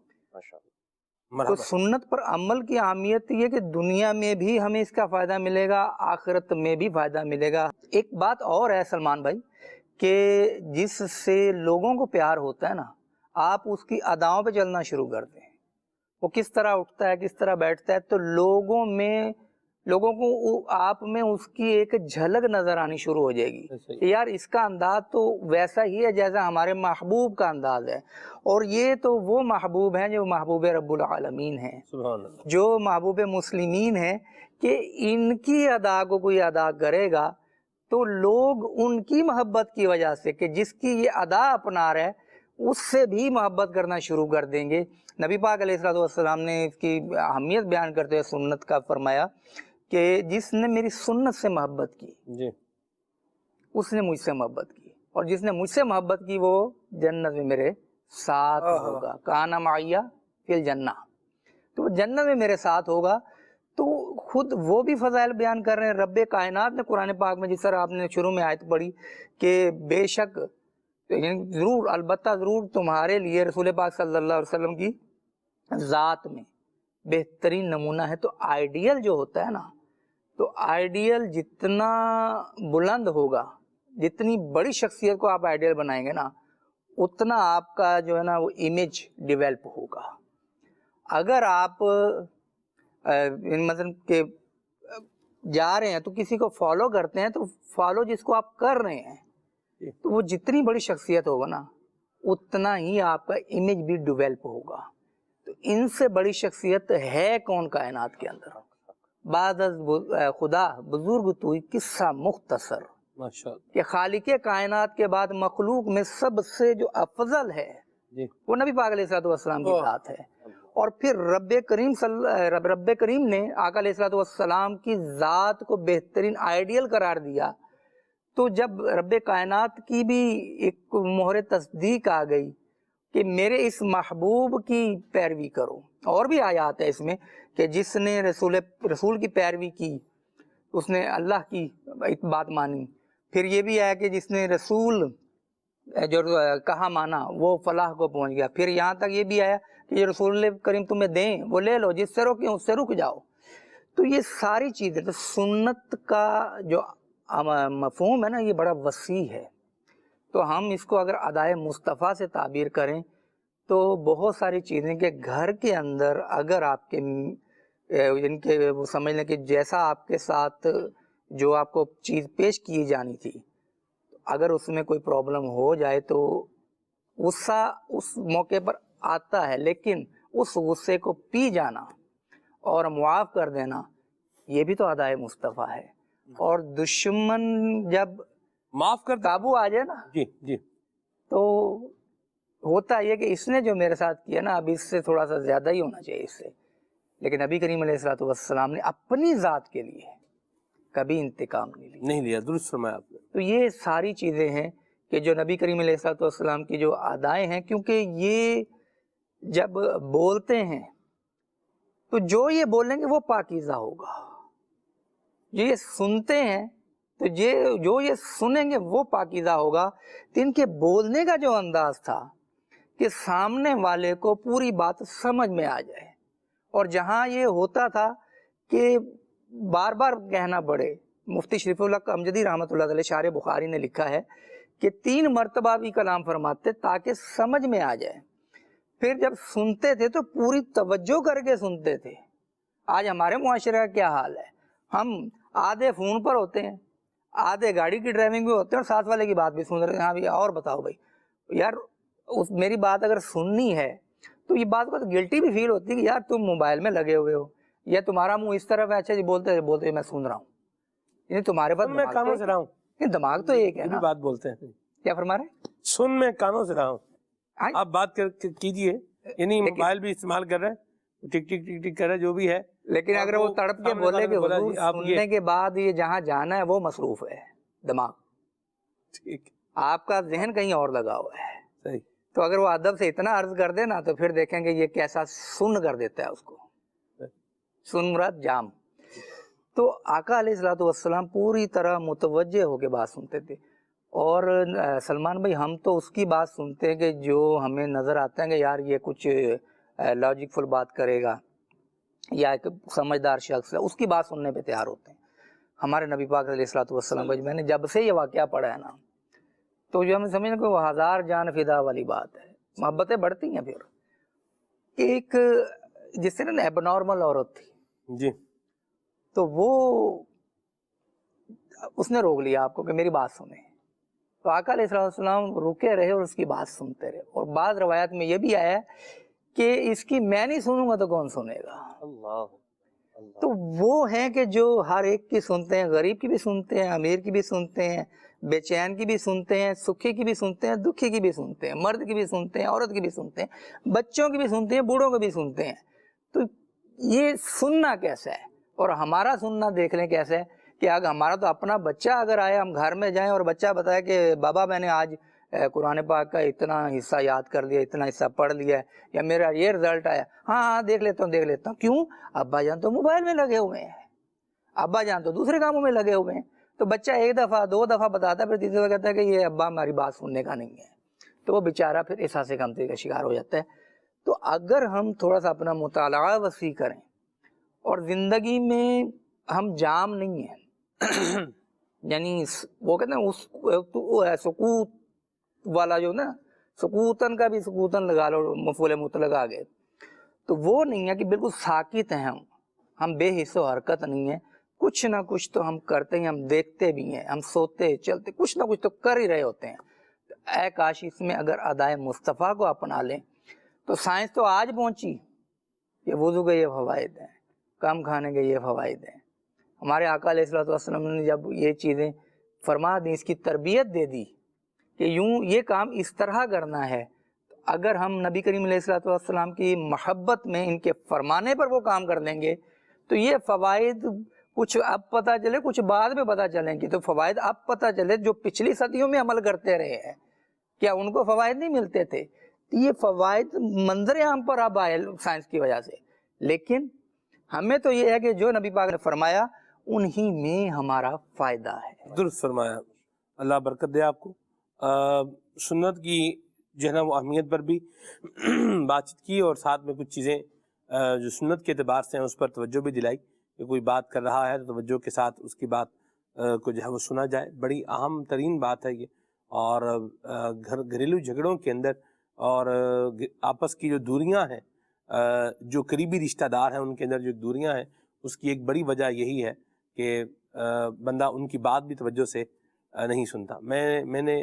مرحبا۔ سنت پر عمل کی اہمیت یہ کہ دنیا میں بھی ہمیں اس کا فائدہ ملے گا، آخرت میں بھی فائدہ ملے گا۔ ایک بات اور ہے سلمان بھائی کہ جس سے لوگوں کو پیار ہوتا ہے نا، آپ اس کی اداؤں پہ چلنا شروع کر دیں، وہ کس طرح اٹھتا ہے، کس طرح بیٹھتا ہے، تو لوگوں کو آپ میں اس کی ایک جھلک نظر آنی شروع ہو جائے گی کہ یار اس کا انداز تو ویسا ہی ہے جیسا ہمارے محبوب کا انداز ہے، اور یہ تو وہ محبوب ہیں جو محبوب رب العالمین ہیں، سبحان اللہ۔ جو محبوب مسلمین ہیں، کہ ان کی ادا کو کوئی ادا کرے گا تو لوگ ان کی محبت کی وجہ سے کہ جس کی یہ ادا اپنا رہا ہے اس سے بھی محبت کرنا شروع کر دیں گے۔ نبی پاک علیہ الصلوۃ والسلام نے اس کی اہمیت بیان کرتے ہوئے سنت کا فرمایا کہ جس نے میری سنت سے محبت کی جی، اس نے مجھ سے محبت کی، اور جس نے مجھ سے محبت کی وہ جنت میں میرے ساتھ ہوگا، کانا معیہ فی الجنہ، تو وہ جنت میں میرے ساتھ ہوگا۔ تو خود وہ بھی فضائل بیان کر رہے ہیں رب کائنات نے قرآن پاک میں، جس طرح آپ نے شروع میں آیت پڑھی کہ بے شک ضرور، البتہ ضرور تمہارے لیے رسول پاک صلی اللہ علیہ وسلم کی ذات میں بہترین نمونہ ہے۔ تو آئیڈیل جو ہوتا ہے نا، تو آئیڈیل جتنا بلند ہوگا، جتنی بڑی شخصیت کو آپ آئیڈیل بنائیں گے نا، اتنا آپ کا جو ہے نا وہ امیج ڈیولپ ہوگا۔ اگر آپ مثلا کہ جا رہے ہیں تو کسی کو فالو کرتے ہیں، تو فالو جس کو آپ کر رہے ہیں، تو وہ جتنی بڑی شخصیت ہوگا نا اتنا ہی آپ کا امیج بھی ڈیولپ ہوگا۔ تو ان سے بڑی شخصیت ہے کون کائنات کے اندر؟ بعد از خدا بزرگ توئی قصہ مختصر، ماشاءاللہ، کہ خالق کائنات کے بعد مخلوق میں سب سے جو افضل ہے جی، وہ نبی پاک علیہ الصلوۃ والسلام کی ذات ہے۔ اور پھر رب کریم نے آقا علیہ الصلوۃ والسلام کی ذات کو بہترین آئیڈیل قرار دیا، تو جب رب کائنات کی بھی ایک مہر تصدیق آ گئی کہ میرے اس محبوب کی پیروی کرو، اور بھی آیات ہے اس میں کہ جس نے رسول کی پیروی کی اس نے اللہ کی بات مانی، پھر یہ بھی ہے کہ جس نے رسول جو کہا مانا وہ فلاح کو پہنچ گیا، پھر یہاں تک یہ بھی آیا کہ یہ رسول کریم تمہیں دیں وہ لے لو، جس سے روکیں اس سے رک جاؤ۔ تو یہ ساری چیزیں، تو سنت کا جو مفہوم ہے نا یہ بڑا وسیع ہے، تو ہم اس کو اگر ادائے مصطفیٰ سے تعبیر کریں تو بہت ساری چیزیں کہ گھر کے اندر اگر آپ کے ان کے وہ سمجھ لیں کہ جیسا آپ کے ساتھ جو آپ کو چیز پیش کی جانی تھی، اگر اس میں کوئی پرابلم ہو جائے تو غصہ اس موقع پر آتا ہے، لیکن اس غصے کو پی جانا اور معاف کر دینا یہ بھی تو ادائے مصطفیٰ ہے۔ اور دشمن جب معاف کر قابو آ جائے نا، جی جی، تو ہوتا یہ کہ اس نے جو میرے ساتھ کیا نا اب اس سے تھوڑا سا زیادہ ہی ہونا چاہیے اس سے، لیکن نبی کریم علیہ الصلوۃ والسلام نے اپنی ذات کے لیے کبھی انتقام نہیں لیا۔ درست فرمایا آپ نے۔ تو یہ ساری چیزیں ہیں کہ جو نبی کریم علیہ الصلوۃ والسلام کی جو ادائیں ہیں، کیونکہ یہ جب بولتے ہیں تو جو یہ بولیں گے وہ پاکیزہ ہوگا، یہ سنتے ہیں تو جو یہ سنیں گے وہ پاکیزہ ہوگا۔ تو ان کے بولنے کا جو انداز تھا کہ سامنے والے کو پوری بات سمجھ میں آ جائے، اور جہاں یہ ہوتا تھا کہ بار بار کہنا پڑے، مفتی شریف اللہ امجدی رحمۃ اللہ علیہ شارح بخاری نے لکھا ہے کہ 3 مرتبہ بھی کلام فرماتے تاکہ سمجھ میں آ جائے، پھر جب سنتے تھے تو پوری توجہ کر کے سنتے تھے۔ آج ہمارے معاشرے کا کیا حال ہے، ہم آدھے فون پر ہوتے ہیں، آدھے گاڑی کی ڈرائیونگ بھی ہوتے ہیں اور ساتھ والے کی بات بھی سن رہے ہیں، ہاں بھی اور بتاؤ بھائی یار میری بات اگر سننی ہے تو یہ بات کو تو گلٹی بھی فیل ہوتی ہے کہ یار تم موبائل میں لگے ہوئے ہو، یا تمہارا منہ اس طرف ہے، اچھا جی بولتے میں سن رہا ہوں، یعنی تمہارے پاس میں کانوں سے رہا ہوں، دماغ تو ایک ہے نا۔ بات بولتے ہیں، کیا فرما رہے ہیں؟ سن میں کانوں سے رہا ہوں، ہاں؟ آپ بات کیجئے، یعنی موبائل بھی استعمال کر رہے ہیں، ٹک ٹک ٹک ٹک کر رہے ہیں، جو بھی ہے، لیکن اگر وہ تڑپ کے سامنے بولے والے کہ نے بولا حضور جی آپ سننے کے بعد یہ جہاں جانا ہے وہ مصروف ہے، دماغ ٹھیک، آپ کا ذہن کہیں اور لگا ہوا ہے، صحیح، تو اگر وہ ادب سے اتنا عرض کر دے نا تو پھر دیکھیں گے یہ کیسا سن کر دیتا ہے اس کو، سن مراد جام۔ تو آقا علیہ الصلوۃ والسلام پوری طرح متوجہ ہو کے بات سنتے تھے. اور سلمان بھائی ہم تو اس کی بات سنتے ہیں کہ جو ہمیں نظر آتا ہے کہ یار یہ کچھ لاجک فل بات کرے گا یا ایک سمجھدار شخص ہے، اس کی بات سننے پہ تیار ہوتے ہیں. ہمارے نبی پاک علیہ الصلوۃ والسلام میں نے جب سے یہ واقعہ پڑھا ہے نا، تو جو ہم سمجھیں کہ وہ ہزار جان فدا والی بات ہے. محبتیں بڑھتی ہیں. پھر ایک جس سے نا ایب نارمل عورت تھی جی تو وہ اس نے روک لیا آپ کو کہ میری بات سنیں. تو آقا علیہ الصلوۃ والسلام رکے رہے اور اس کی بات سنتے رہے. اور بعض روایات میں یہ بھی آیا ہے کہ اس کی میں نہیں سنوں گا تو کون سنے گا. اللہ تو وہ ہیں کہ جو ہر ایک کی سنتے ہیں، غریب کی بھی سنتے ہیں، امیر کی بھی سنتے ہیں، بے چین کی بھی سنتے ہیں، سکھی کی بھی سنتے ہیں، دکھی کی بھی سنتے ہیں، مرد کی بھی سنتے ہیں، عورت کی بھی سنتے ہیں، بچوں کی بھی سنتے ہیں، بوڑھوں کی بھی سنتے ہیں. تو یہ سننا کیسا ہے اور ہمارا سننا دیکھ لیں کیسا ہے کہ اگر ہمارا تو اپنا بچہ اگر آئے، ہم گھر میں جائیں اور بچہ بتائے کہ بابا میں نے آج قرآن پاک کا اتنا حصہ یاد کر لیا، اتنا حصہ پڑھ لیا ہے، یا میرا یہ رزلٹ آیا، ہاں دیکھ لیتا ہوں. کیوں؟ ابا جان تو موبائل میں لگے ہوئے ہیں، ابا جان تو دوسرے کاموں میں لگے ہوئے ہیں. تو بچہ ایک دفعہ دو دفعہ بتاتا ہے، پھر تیسری دفعہ کہتا ہے کہ یہ ابا ہماری بات سننے کا نہیں ہے. تو وہ بیچارہ پھر احساس کمتری کا شکار ہو جاتا ہے. تو اگر ہم تھوڑا سا اپنا مطالعہ وسیع کریں اور زندگی میں ہم جام نہیں ہیں یعنی وہ کہتے ہیں سکوت والا جو نا، سکوتن کا بھی سکوتن لگا لو، مفعول مطلق آ گئے، تو وہ نہیں ہے کہ بالکل ساکت ہیں ہم بے حص و حرکت نہیں ہیں. کچھ نہ کچھ تو ہم کرتے ہیں، ہم دیکھتے بھی ہیں، ہم سوتے چلتے کچھ نہ کچھ تو کر ہی رہے ہوتے ہیں. اے کاش اس میں اگر ادائے مصطفیٰ کو اپنا لیں تو سائنس تو آج پہنچی کہ وضو کے یہ فوائد ہیں، کم کھانے کے یہ فوائد ہیں. ہمارے آقا علیہ الصلوۃ والسلام نے جب یہ چیزیں فرما دی، اس کی تربیت دے دی کہ یوں یہ کام اس طرح کرنا ہے، اگر ہم نبی کریم علیہ الصلوۃ والسلام کی محبت میں ان کے فرمانے پر وہ کام کر لیں گے تو یہ فوائد کچھ اب پتہ چلے، کچھ بعد میں پتہ چلیں گے. تو فوائد اب پتہ چلے جو پچھلی صدیوں میں عمل کرتے رہے ہیں، کیا ان کو فوائد نہیں ملتے تھے؟ یہ فوائد منظر عام پر اب آئے سائنس کی وجہ سے. لیکن ہمیں تو یہ ہے کہ جو نبی پاک نے فرمایا انہی میں ہمارا فائدہ ہے. درست فرمایا. اللہ برکت دے آپ کو. سنت کی جو ہے نا وہ اہمیت پر بھی بات چیت کی اور ساتھ میں کچھ چیزیں جو سنت کے اعتبار سے ہیں اس پر توجہ بھی دلائی کہ کوئی بات کر رہا ہے تو توجہ کے ساتھ اس کی بات کو جو ہے وہ سنا جائے. بڑی اہم ترین بات ہے یہ. اور گھریلو جھگڑوں کے اندر اور آپس کی جو دوریاں ہیں، جو قریبی رشتہ دار ہیں ان کے اندر جو دوریاں ہیں، اس کی ایک بڑی وجہ یہی ہے کہ بندہ ان کی بات بھی توجہ سے نہیں سنتا. میں نے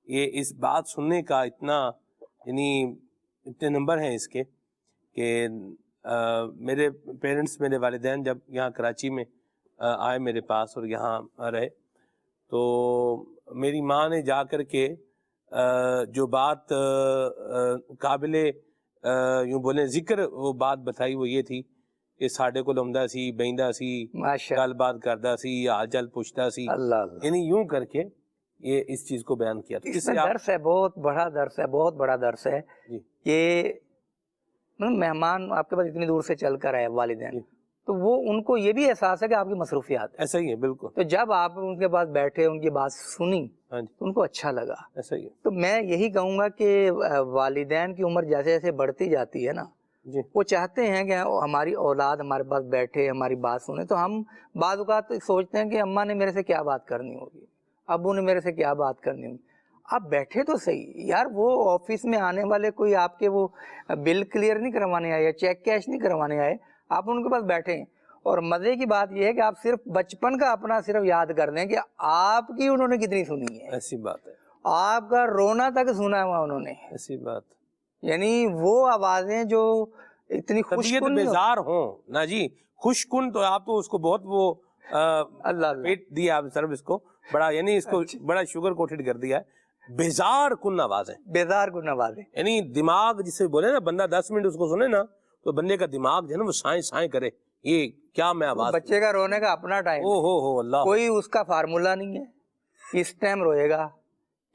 یہ اس بات سننے کا اتنا یعنی اتنے نمبر ہیں اس کے کہ میرے پیرنٹس، میرے والدین جب یہاں کراچی میں آئے میرے پاس اور یہاں رہے تو میری ماں نے جا کر کے جو بات قابل یوں بولیں ذکر وہ بات بتائی وہ یہ تھی کہ ساڈے کو لمدا سی بیندا سی گل بات کردا سی حال چال پوچھتا سی، یعنی یوں کر کے یہ اس چیز کو بیان کیا. اس میں درس ہے، بہت بڑا درس ہے، بہت بڑا درس ہے کہ مہمان آپ کے پاس اتنی دور سے چل کر آئے والدین، تو وہ ان کو یہ بھی احساس ہے کہ آپ کی مصروفیات ہے. ایسا ہی ہے بالکل. تو جب آپ ان کے پاس بیٹھے ان کی بات سنی تو ان کو اچھا لگا. ایسا ہی ہے. تو میں یہی کہوں گا کہ والدین کی عمر جیسے جیسے بڑھتی جاتی ہے نا، وہ چاہتے ہیں کہ ہماری اولاد ہمارے پاس بیٹھے ہماری بات سنے. تو ہم بعض اوقات سوچتے ہیں کہ اماں نے میرے سے کیا بات کرنی ہوگی، ابو نے میرے سے کیا بات کرنی ہوگی. آپ بیٹھے تو صحیح یار، وہ آفس میں آنے والے کوئی آپ کے وہ بل کلیئر نہیں کروانے آئے یا چیک کیش نہیں کروانے آئے، آپ ان کے پاس بیٹھے ہیں. اور مزے کی بات یہ ہے کہ آپ صرف بچپن کا اپنا صرف یاد کر دیں کہ آپ کی انہوں نے کتنی سنی ہے. ایسی بات ہے. آپ کا رونا تک سنا ہوا انہوں نے. ایسی بات یعنی وہ آوازیں جو اتنی طبیعت بیزار ہوں نا جی، خوش کن، تو آپ تو اس کو بہت وہ اللہ پیٹ دیا آپ سروس کو بڑا، یعنی اس کو بڑا شوگر کوٹڈ کر دیا ہے. بیزار کن آوازیں، بیزار کن آوازیں، یعنی دماغ جسے بولے نا بندہ 10 منٹ اس کو سنے نا تو بندے کا دماغ جو ہے نا وہ سائیں سائیں کرے. یہ کیا میں آواز، بچے کا رونے کا اپنا ٹائم، او ہو اللہ، کوئی اس کا فارمولا نہیں ہے. اس ٹائم روئے گا،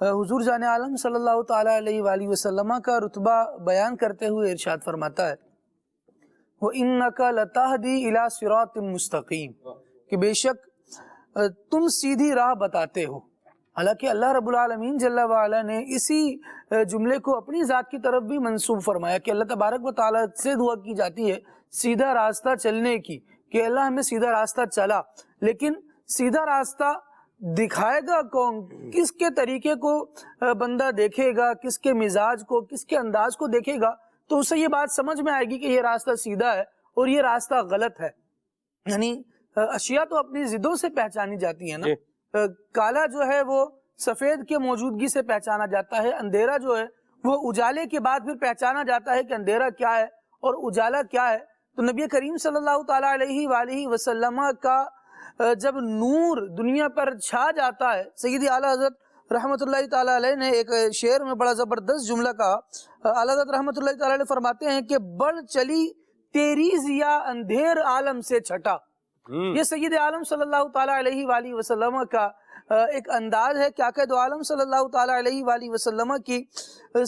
حضور جان عالم صلی اللہ تعالیٰ علیہ وآلہ وسلم کا رتبہ بیان کرتے ہوئے ارشاد فرماتا ہے وَإِنَّكَ لَتَهْدِي إِلَى صِرَاطٍ مُسْتَقِيمٍ کہ بے شک تم سیدھی راہ بتاتے ہو. حالانکہ اللہ رب العالمین جل وعلا نے اسی جملے کو اپنی ذات کی طرف بھی منسوب فرمایا کہ اللہ تبارک و تعالیٰ سے دعا کی جاتی ہے سیدھا راستہ چلنے کی کہ اللہ ہمیں سیدھا راستہ چلا. لیکن سیدھا راستہ دکھائے گا کون؟ کس کے طریقے کو بندہ دیکھے گا، کس کے مزاج کو، کس کے انداز کو دیکھے گا تو اسے یہ بات سمجھ میں آئے گی کہ یہ راستہ سیدھا ہے اور یہ راستہ غلط ہے. یعنی اشیاء تو اپنی ضدوں سے پہچانی جاتی ہیں نا. کالا جو ہے وہ سفید کے موجودگی سے پہچانا جاتا ہے، اندھیرا جو ہے وہ اجالے کے بعد پھر پہچانا جاتا ہے کہ اندھیرا کیا ہے اور اجالا کیا ہے. تو نبی کریم صلی اللہ تعالیٰ علیہ وآلہ وسلم کا جب نور دنیا پر چھا جاتا ہے، سیدی اعلیٰ حضرت رحمۃ اللہ تعالیٰ علیہ نے ایک شعر میں بڑا زبردست جملہ کہا. اعلیٰ حضرت رحمۃ اللہ تعالیٰ علیہ فرماتے ہیں کہ بڑھ چلی تیری ضیا اندھیر عالم سے چھٹا. یہ سید عالم صلی اللہ تعالیٰ علیہ وآلہ وسلم کا ایک انداز ہے کہ آقا دو عالم صلی اللہ تعالیٰ علیہ وآلہ وسلم کی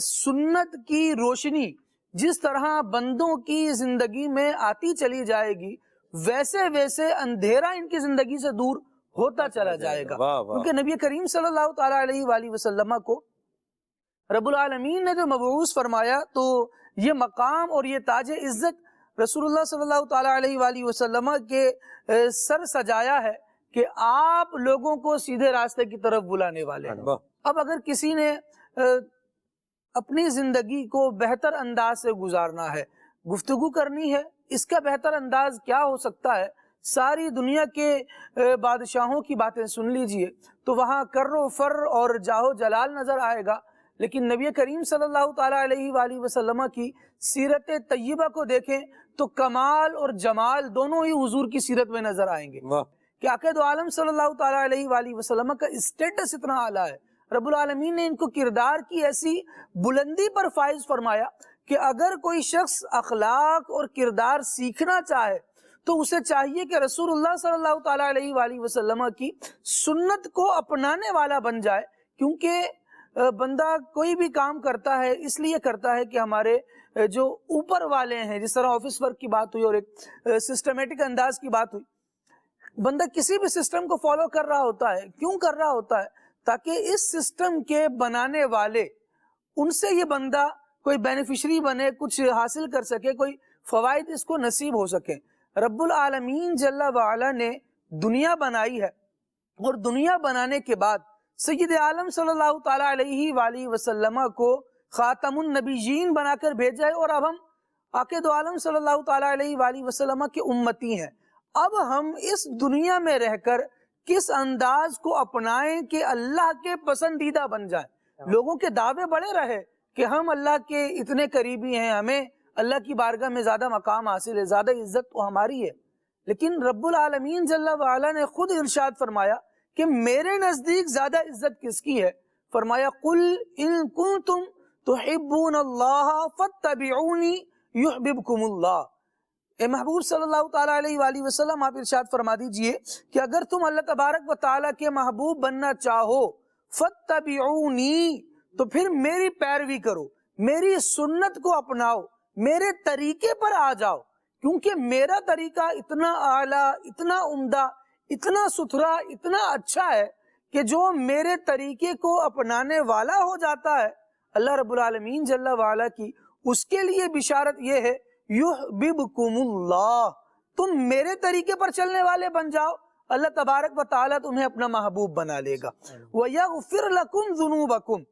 سنت کی روشنی جس طرح بندوں کی زندگی میں آتی چلی جائے گی ویسے ویسے اندھیرا ان کی زندگی سے دور ہوتا چلا جائے گا. کیونکہ نبی کریم صلی اللہ تعالیٰ علیہ وآلہ وسلم کو رب العالمین نے جو مبعوث فرمایا تو یہ مقام اور یہ تاج عزت رسول اللہ صلی اللہ تعالیٰ علیہ وآلہ وسلم کے سر سجایا ہے کہ آپ لوگوں کو سیدھے راستے کی طرف بلانے والے ہیں. اب اگر کسی نے اپنی زندگی کو بہتر انداز سے گزارنا ہے، گفتگو کرنی ہے، اس کا بہتر انداز کیا ہو سکتا ہے؟ ساری دنیا کے بادشاہوں کی باتیں سن لیجئے تو وہاں کر و فر اور جاہ و جلال نظر آئے گا، لیکن نبی کریم صلی اللہ تعالیٰ علیہ وآلہ وسلم کی سیرت طیبہ کو دیکھیں تو کمال اور جمال دونوں ہی حضور کی سیرت میں نظر آئیں گے. کہ آقا دو عالم صلی اللہ تعالیٰ علیہ وآلہ وسلم کا اسٹیٹس اتنا اعلیٰ ہے، رب العالمین نے ان کو کردار کی ایسی بلندی پر فائز فرمایا کہ اگر کوئی شخص اخلاق اور کردار سیکھنا چاہے تو اسے چاہیے کہ رسول اللہ صلی اللہ تعالیٰ علیہ وآلہ وسلم کی سنت کو اپنانے والا بن جائے. کیونکہ بندہ کوئی بھی کام کرتا ہے اس لیے کرتا ہے کہ ہمارے جو اوپر والے ہیں، جس طرح آفس ورک کی بات ہوئی اور ایک سسٹمیٹک انداز کی بات ہوئی، بندہ کسی بھی سسٹم کو فالو کر رہا ہوتا ہے. کیوں کر رہا ہوتا ہے؟ تاکہ اس سسٹم کے بنانے والے ان سے یہ بندہ کوئی بینیفیشری بنے، کچھ حاصل کر سکے، کوئی فوائد اس کو نصیب ہو سکے. رب العالمین جل وعلا نے دنیا بنائی ہے اور دنیا بنانے کے بعد سید عالم صلی اللہ تعالیٰ علیہ وآلہ وسلم کو خاتم النبیین بنا کر بھیجا ہے اور اب ہم آقا دو عالم صلی اللہ تعالیٰ علیہ وآلہ وسلم کے امتی ہیں. اب ہم اس دنیا میں رہ کر کس انداز کو اپنائیں کہ اللہ کے پسندیدہ بن جائیں. لوگوں کے دعوے بڑے رہے کہ ہم اللہ کے اتنے قریبی ہیں، ہمیں اللہ کی بارگاہ میں زیادہ مقام حاصل ہے، زیادہ عزت تو ہماری ہے. لیکن رب العالمین جل وعلا نے خود ارشاد فرمایا کہ میرے نزدیک زیادہ عزت کس کی ہے؟ فرمایا قل ان کنتم تحبون اللہ فاتبعونی یحببکم اللہ. اے محبوب صلی اللہ تعالیٰ علیہ وآلہ وسلم آپ ارشاد فرما دیجئے کہ اگر تم اللہ تبارک و تعالیٰ کے محبوب بننا چاہو فاتبعونی تو پھر میری پیروی کرو، میری سنت کو اپناؤ، میرے طریقے پر آ جاؤ. کیونکہ میرا طریقہ اتنا اعلیٰ، اتنا عمدہ، اتنا ستھرا، اتنا اچھا ہے کہ جو میرے طریقے کو اپنانے والا ہو جاتا ہے، اللہ رب العالمین جل وعلا کی اس کے لیے بشارت یہ ہے یحببکم اللہ، تم میرے طریقے پر چلنے والے بن جاؤ، اللہ تبارک و تعالیٰ تمہیں اپنا محبوب بنا لے گا. وَيَغْفِرْ لَكُمْ ذُنُوبَكُمْ.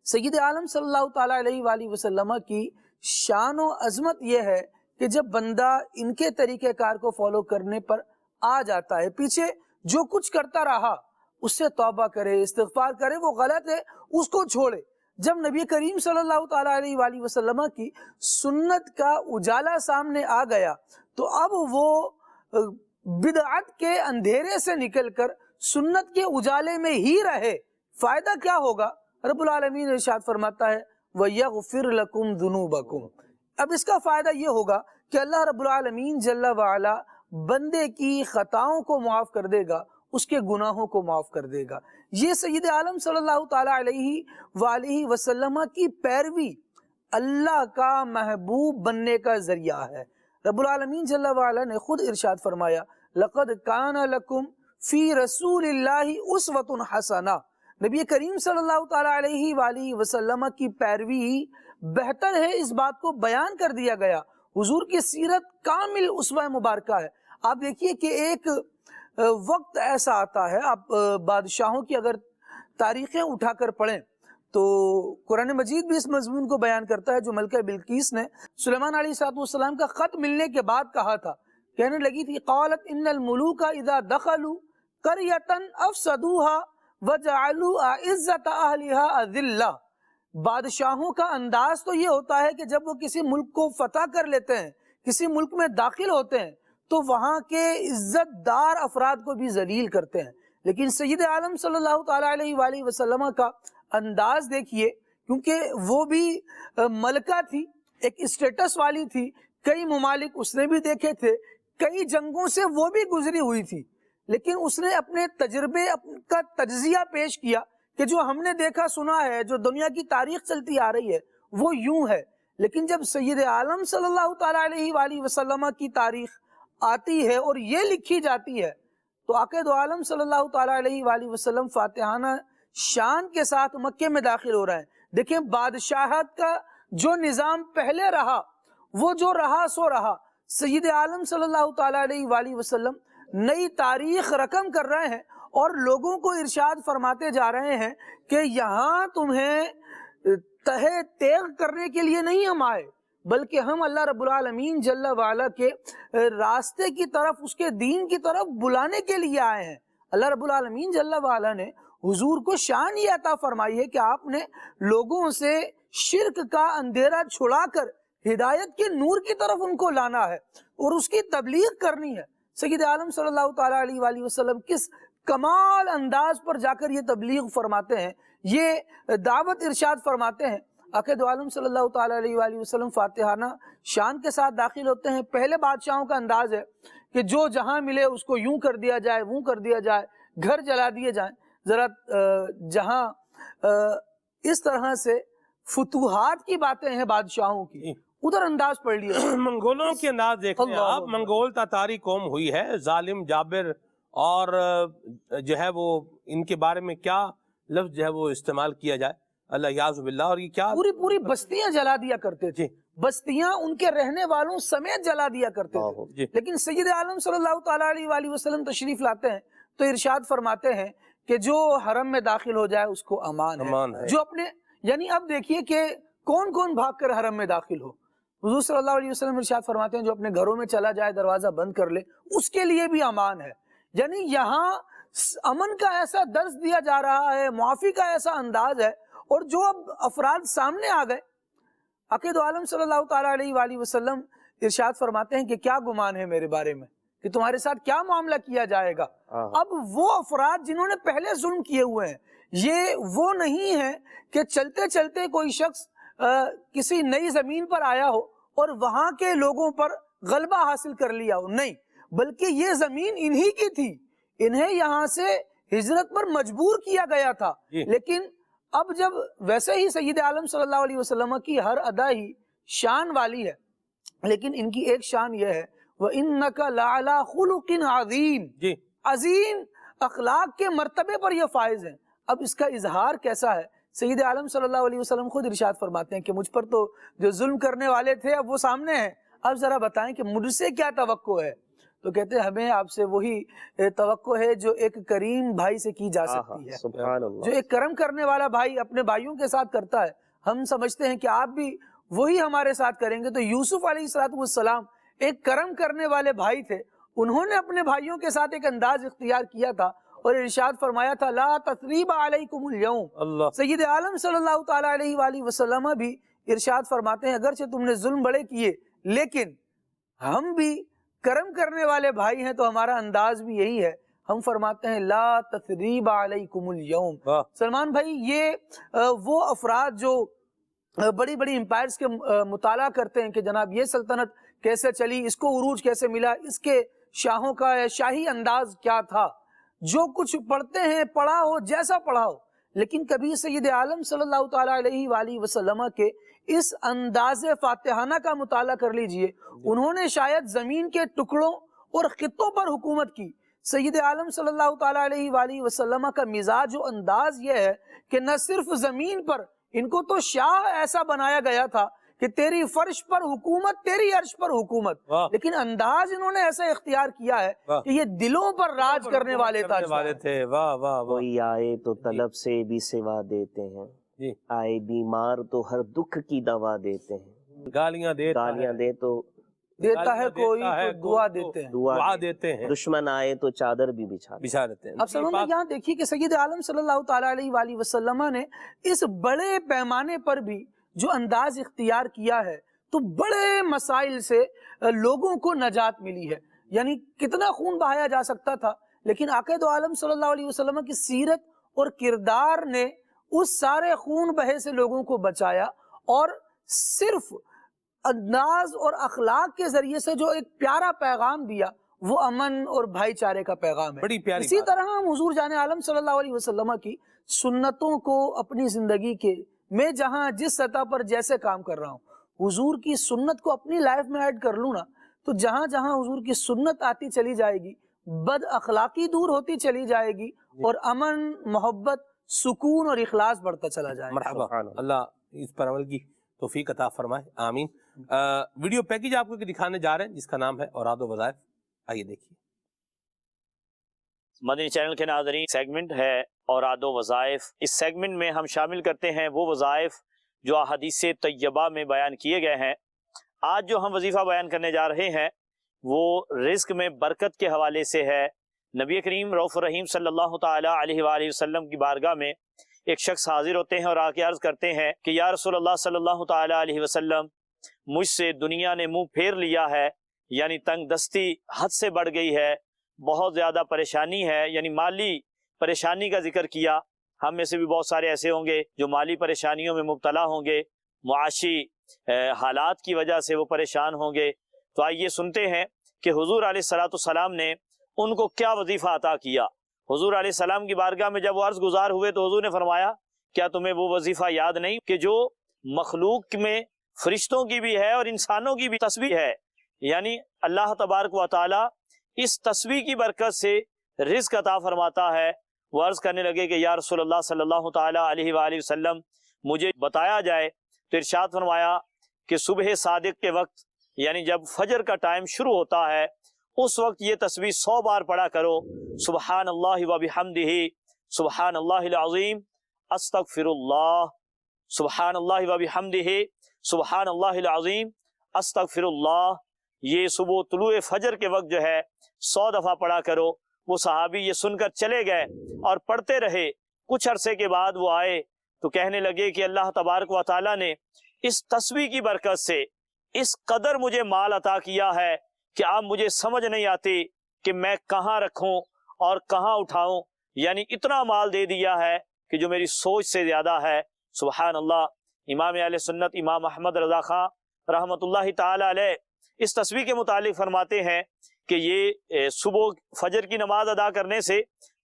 سید عالم صلی اللہ تعالیٰ علیہ وآلہ وسلم کی شان و عظمت یہ ہے کہ جب بندہ ان کے طریقہ کار کو فالو کرنے پر آ جاتا ہے، پیچھے جو کچھ کرتا رہا اس سے توبہ کرے، استغفار کرے، وہ غلط ہے اس کو چھوڑے. جب نبی کریم صلی اللہ تعالیٰ علیہ وآلہ وسلم کی سنت کا اجالا سامنے آ گیا تو اب وہ بدعت کے اندھیرے سے نکل کر سنت کے اجالے میں ہی رہے. فائدہ کیا ہوگا؟ رب العالمین ارشاد فرماتا ہے وَيَغْفِرْ لَكُمْ ذُنُوبَكُمْ. اب اس کا فائدہ یہ ہوگا کہ اللہ رب العالمین جل وعلا بندے کی خطاؤں کو معاف کر دے گا، اس کے گناہوں کو معاف کر دے گا. یہ سید عالم صلی اللہ تعالیٰ علیہ وآلہ وسلم کی پیروی اللہ کا محبوب بننے کا ذریعہ ہے۔ رب العالمین جل وعلا نے خود ارشاد فرمایا لَقَدْ كَانَ لَكُمْ فِي رَسُولِ اللَّهِ أُسْوَةٌ حَسَنَةٌ، نبی کریم صلی اللہ تعالیٰ علیہ وآلہ وسلم کی پیروی بہتر ہے، اس بات کو بیان کر دیا گیا۔ حضور کی سیرت کامل اسوہ مبارکہ ہے۔ آپ دیکھیے کہ ایک وقت ایسا آتا ہے، آپ بادشاہوں کی اگر تاریخیں اٹھا کر پڑھیں تو قرآن مجید بھی اس مضمون کو بیان کرتا ہے، جو ملکہ بلقیس نے سلیمان علیہ السلام کا خط ملنے کے بعد کہا تھا، کہنے لگی تھی قالت ان الملوک اذا دخلوا قریۃ افسدوها وجعلوا اعزۃ اہلها اذلہ۔ بادشاہوں کا انداز تو یہ ہوتا ہے کہ جب وہ کسی ملک کو فتح کر لیتے ہیں، کسی ملک میں داخل ہوتے ہیں تو وہاں کے عزت دار افراد کو بھی ذلیل کرتے ہیں۔ لیکن سید عالم صلی اللہ تعالیٰ علیہ وآلہ وسلم کا انداز دیکھیے، کیونکہ وہ بھی ملکہ تھی، ایک اسٹیٹس والی تھی، کئی ممالک اس نے بھی دیکھے تھے، کئی جنگوں سے وہ بھی گزری ہوئی تھی، لیکن اس نے اپنے تجربے کا تجزیہ پیش کیا کہ جو ہم نے دیکھا سنا ہے، جو دنیا کی تاریخ چلتی آ رہی ہے وہ یوں ہے۔ لیکن جب سید عالم صلی اللہ تعالیٰ علیہ وآلہ وسلم کی تاریخ آتی ہے اور یہ لکھی جاتی ہے تو آقا دو عالم صلی اللہ تعالیٰ علیہ وآلہ وسلم فاتحانہ شان کے ساتھ مکے میں داخل ہو رہے ہیں۔ دیکھیں بادشاہت کا جو نظام پہلے رہا وہ جو رہا سو رہا، سید عالم صلی اللہ تعالیٰ علیہ وآلہ وسلم نئی تاریخ رقم کر رہے ہیں اور لوگوں کو ارشاد فرماتے جا رہے ہیں کہ یہاں تمہیں تہے تیغ کرنے کے لیے نہیں ہم آئے، بلکہ ہم اللہ رب العالمین جل وعلا کے راستے کی طرف، اس کے دین کی طرف بلانے کے لیے آئے ہیں۔ اللہ رب العالمین جل وعلا نے حضور کو شان یہ عطا فرمائی ہے کہ آپ نے لوگوں سے شرک کا اندھیرا چھڑا کر ہدایت کے نور کی طرف ان کو لانا ہے اور اس کی تبلیغ کرنی ہے۔ سید عالم صلی اللہ تعالیٰ علیہ وآلہ وسلم کس کمال انداز پر جا کر یہ تبلیغ فرماتے ہیں، یہ دعوت ارشاد فرماتے ہیں۔ آقا دو عالم صلی اللہ تعالیٰ علیہ وآلہ وسلم فاتحانہ شان کے ساتھ داخل ہوتے ہیں۔ پہلے بادشاہوں کا انداز ہے کہ جو جہاں ملے اس کو یوں کر دیا جائے، وہ کر دیا جائے، گھر جلا دیے جائیں۔ ذرا جہاں اس طرح سے فتوحات کی باتیں ہیں بادشاہوں کی، ادھر انداز پڑھ لیا۔ منگولوں کے انداز دیکھ لیں آپ، منگول تاتاری قوم ہوئی ہے، ظالم جابر، اور جو ہے وہ ان کے بارے میں کیا لفظ جو ہے وہ استعمال کیا جائے، اللہ یعوذ باللہ، اور یہ کیا پوری بستیاں جلا دیا کرتے تھے، بستیاں ان کے رہنے والوں سمیت جلا دیا کرتے تھے۔ لیکن سید عالم صلی اللہ تعالیٰ علیہ وآلہ وسلم تشریف لاتے ہیں تو ارشاد فرماتے ہیں کہ جو حرم میں داخل ہو جائے اس کو امان ہے۔ جو اپنے یعنی اب دیکھیے کہ کون کون بھاگ کر حرم میں داخل ہو، حضور صلی اللہ علیہ وسلم ارشاد فرماتے ہیں جو اپنے گھروں میں چلا جائے، دروازہ بند کر لے، اس کے لیے بھی امان ہے۔ یعنی یہاں امن کا ایسا درس دیا جا رہا ہے، معافی کا ایسا انداز ہے، اور جو اب افراد سامنے آ گئے، آقا دو عالم صلی اللہ تعالیٰ علیہ وآلہ وسلم ارشاد فرماتے ہیں کہ کیا گمان ہے میرے بارے میں کہ تمہارے ساتھ کیا معاملہ کیا جائے گا۔ اب وہ افراد جنہوں نے پہلے ظلم کیے ہوئے ہیں، یہ وہ نہیں ہے کہ چلتے چلتے کوئی شخص کسی نئی زمین پر آیا ہو اور وہاں کے لوگوں پر غلبہ حاصل کر لیا ہو، نہیں، بلکہ یہ زمین انہی کی تھی، انہیں یہاں سے ہجرت پر مجبور کیا گیا تھا۔ لیکن اب جب ویسے ہی سید عالم صلی اللہ علیہ وسلم کی ہر ادا ہی شان والی ہے، لیکن ان کی ایک شان یہ ہے وَإِنَّكَ لَعَلَىٰ خُلُقٍ عَظِيمٍ، عظیم اخلاق کے مرتبے پر یہ فائز ہیں۔ اب اس کا اظہار کیسا ہے؟ سید عالم صلی اللہ علیہ وسلم خود ارشاد فرماتے ہیں کہ مجھ پر تو جو ظلم کرنے والے تھے اب وہ سامنے ہیں، اب ذرا بتائیں کہ مجھ سے کیا توقع ہے؟ تو کہتے ہیں ہمیں آپ سے وہی توقع ہے جو ایک کریم بھائی سے کی جا سکتی ہے، جو ایک کرم کرنے والا بھائی اپنے بھائیوں کے ساتھ کرتا ہے۔ ہم سمجھتے ہیں کہ آپ بھی وہی ہمارے ساتھ کریں گے۔ تو یوسف علیہ السلام ایک کرم کرنے والے بھائی تھے، انہوں نے اپنے بھائیوں کے ساتھ ایک انداز اختیار کیا تھا اور ارشاد فرمایا تھا لا تثریب علیکم اليوم۔ سید عالم صلی اللہ تعالیٰ علیہ وآلہ وسلم بھی ارشاد فرماتے ہیں اگرچہ تم نے ظلم بڑے کیے لیکن ہم بھی کرم کرنے والے بھائی ہیں، تو ہمارا انداز بھی یہی ہے، ہم فرماتے ہیں لا تثریب علیکم اليوم۔ سلمان بھائی، یہ وہ افراد جو بڑی بڑی امپائرز کے مطالعہ کرتے ہیں کہ جناب یہ سلطنت کیسے چلی، اس کو عروج کیسے ملا، اس کے شاہوں کا شاہی انداز کیا تھا، جو کچھ پڑھتے ہیں پڑھا ہو جیسا پڑھا ہو، لیکن کبھی سید عالم صلی اللہ تعالیٰ علیہ وآلہ وسلم کے اس انداز فاتحانہ کا مطالعہ کر لیجئے. انہوں نے شاید زمین کے ٹکڑوں اور خطوں پر حکومت کی. سید عالم صلی اللہ تعالیٰ علیہ وآلہ وسلم کا مزاج و انداز یہ ہے کہ نہ صرف زمین پر، ان کو تو شاہ ایسا بنایا گیا تھا کہ تیری فرش پر حکومت، تیری عرش پر حکومت، لیکن انداز انہوں نے ایسا اختیار کیا ہے کہ یہ دلوں پر راج کرنے والے تھے. واہ واہ واہ. کوئی آئے تو طلب سے بھی سوا دیتے ہیں، آئے بیمار تو ہر دکھ کی دوا دیتے ہیں. گالیاں دے تو دیتا ہے کوئی تو دعا دیتے ہیں، دعا دیتے ہیں. دشمن آئے تو چادر بھی بچھا دیتے ہیں. اب سلمان بھائی یہاں دیکھیے کہ سید عالم صلی اللہ تعالیٰ علیہ وآلہ وسلم نے اس بڑے پیمانے پر بھی جو انداز اختیار کیا ہے تو بڑے مسائل سے لوگوں کو نجات ملی ہے. یعنی کتنا خون بہایا جا سکتا تھا، لیکن آقا دو عالم صلی اللہ علیہ وسلم کی سیرت اور کردار نے اس سارے خون بہے سے لوگوں کو بچایا، اور صرف انداز اور اخلاق کے ذریعے سے جو ایک پیارا پیغام دیا وہ امن اور بھائی چارے کا پیغام ہے. بڑی پیاری اسی طرح ہم حضور جان عالم صلی اللہ علیہ وسلم کی سنتوں کو اپنی زندگی کے میں جہاں جس سطح پر جیسے کام کر رہا ہوں، حضور کی سنت کو اپنی لائف میں ایڈ کر لوں نا، تو جہاں جہاں حضور کی سنت آتی چلی جائے گی، بد اخلاقی دور ہوتی چلی جائے گی، اور امن، محبت، سکون اور اخلاص بڑھتا چلا جائے گا. مرحبا. اللہ اس پر عمل کی توفیق عطا فرمائے، آمین. ویڈیو پیکیج آپ کو دکھانے جا رہے ہیں جس کا نام ہے اوراد و وظائف. آئیے دیکھیے. مدنی چینل کے ناظرین، سیگمنٹ ہے اوراد و وظائف. اس سیگمنٹ میں ہم شامل کرتے ہیں وہ وظائف جو احادیث طیبہ میں بیان کیے گئے ہیں. آج جو ہم وظیفہ بیان کرنے جا رہے ہیں وہ رزق میں برکت کے حوالے سے ہے. نبی کریم رؤوف الرحیم صلی اللہ تعالیٰ علیہ وآلہ وسلم کی بارگاہ میں ایک شخص حاضر ہوتے ہیں اور آ کے عرض کرتے ہیں کہ یا رسول اللہ صلی اللہ تعالیٰ علیہ وسلم، مجھ سے دنیا نے منہ پھیر لیا ہے، یعنی تنگ دستی حد سے بڑھ گئی ہے، بہت زیادہ پریشانی ہے. یعنی مالی پریشانی کا ذکر کیا. ہم میں سے بھی بہت سارے ایسے ہوں گے جو مالی پریشانیوں میں مبتلا ہوں گے، معاشی حالات کی وجہ سے وہ پریشان ہوں گے. تو آئیے سنتے ہیں کہ حضور علیہ السلام نے ان کو کیا وظیفہ عطا کیا. حضور علیہ السلام کی بارگاہ میں جب وہ عرض گزار ہوئے تو حضور نے فرمایا، کیا تمہیں وہ وظیفہ یاد نہیں کہ جو مخلوق میں فرشتوں کی بھی ہے اور انسانوں کی بھی تسبیح ہے. یعنی اللہ تبارک و تعالی اس تسبیح کی برکت سے رزق عطا فرماتا ہے. وہ عرض کرنے لگے کہ یا رسول اللہ صلی اللہ تعالیٰ علیہ وآلہ وسلم، مجھے بتایا جائے. تو ارشاد فرمایا کہ صبح صادق کے وقت، یعنی جب فجر کا ٹائم شروع ہوتا ہے، اس وقت یہ تسبیح 100 بار پڑھا کرو. سبحان اللہ و بحمدہ، سبحان اللہ العظیم، استغفر اللہ، سبحان اللہ و بحمدہ، سبحان اللہ العظیم، استغفر اللہ. یہ صبح طلوع فجر کے وقت جو ہے 100 دفعہ پڑھا کرو. وہ صحابی یہ سن کر چلے گئے اور پڑھتے رہے. کچھ عرصے کے بعد وہ آئے تو کہنے لگے کہ اللہ تبارک و تعالیٰ نے اس تسبیح کی برکت سے اس قدر مجھے مال عطا کیا ہے کہ اب مجھے سمجھ نہیں آتی کہ میں کہاں رکھوں اور کہاں اٹھاؤں. یعنی اتنا مال دے دیا ہے کہ جو میری سوچ سے زیادہ ہے. سبحان اللہ. امام اہل سنت امام احمد رضا خان رحمۃ اللہ تعالی علیہ اس تسبیح کے متعلق فرماتے ہیں کہ یہ صبح فجر کی نماز ادا کرنے سے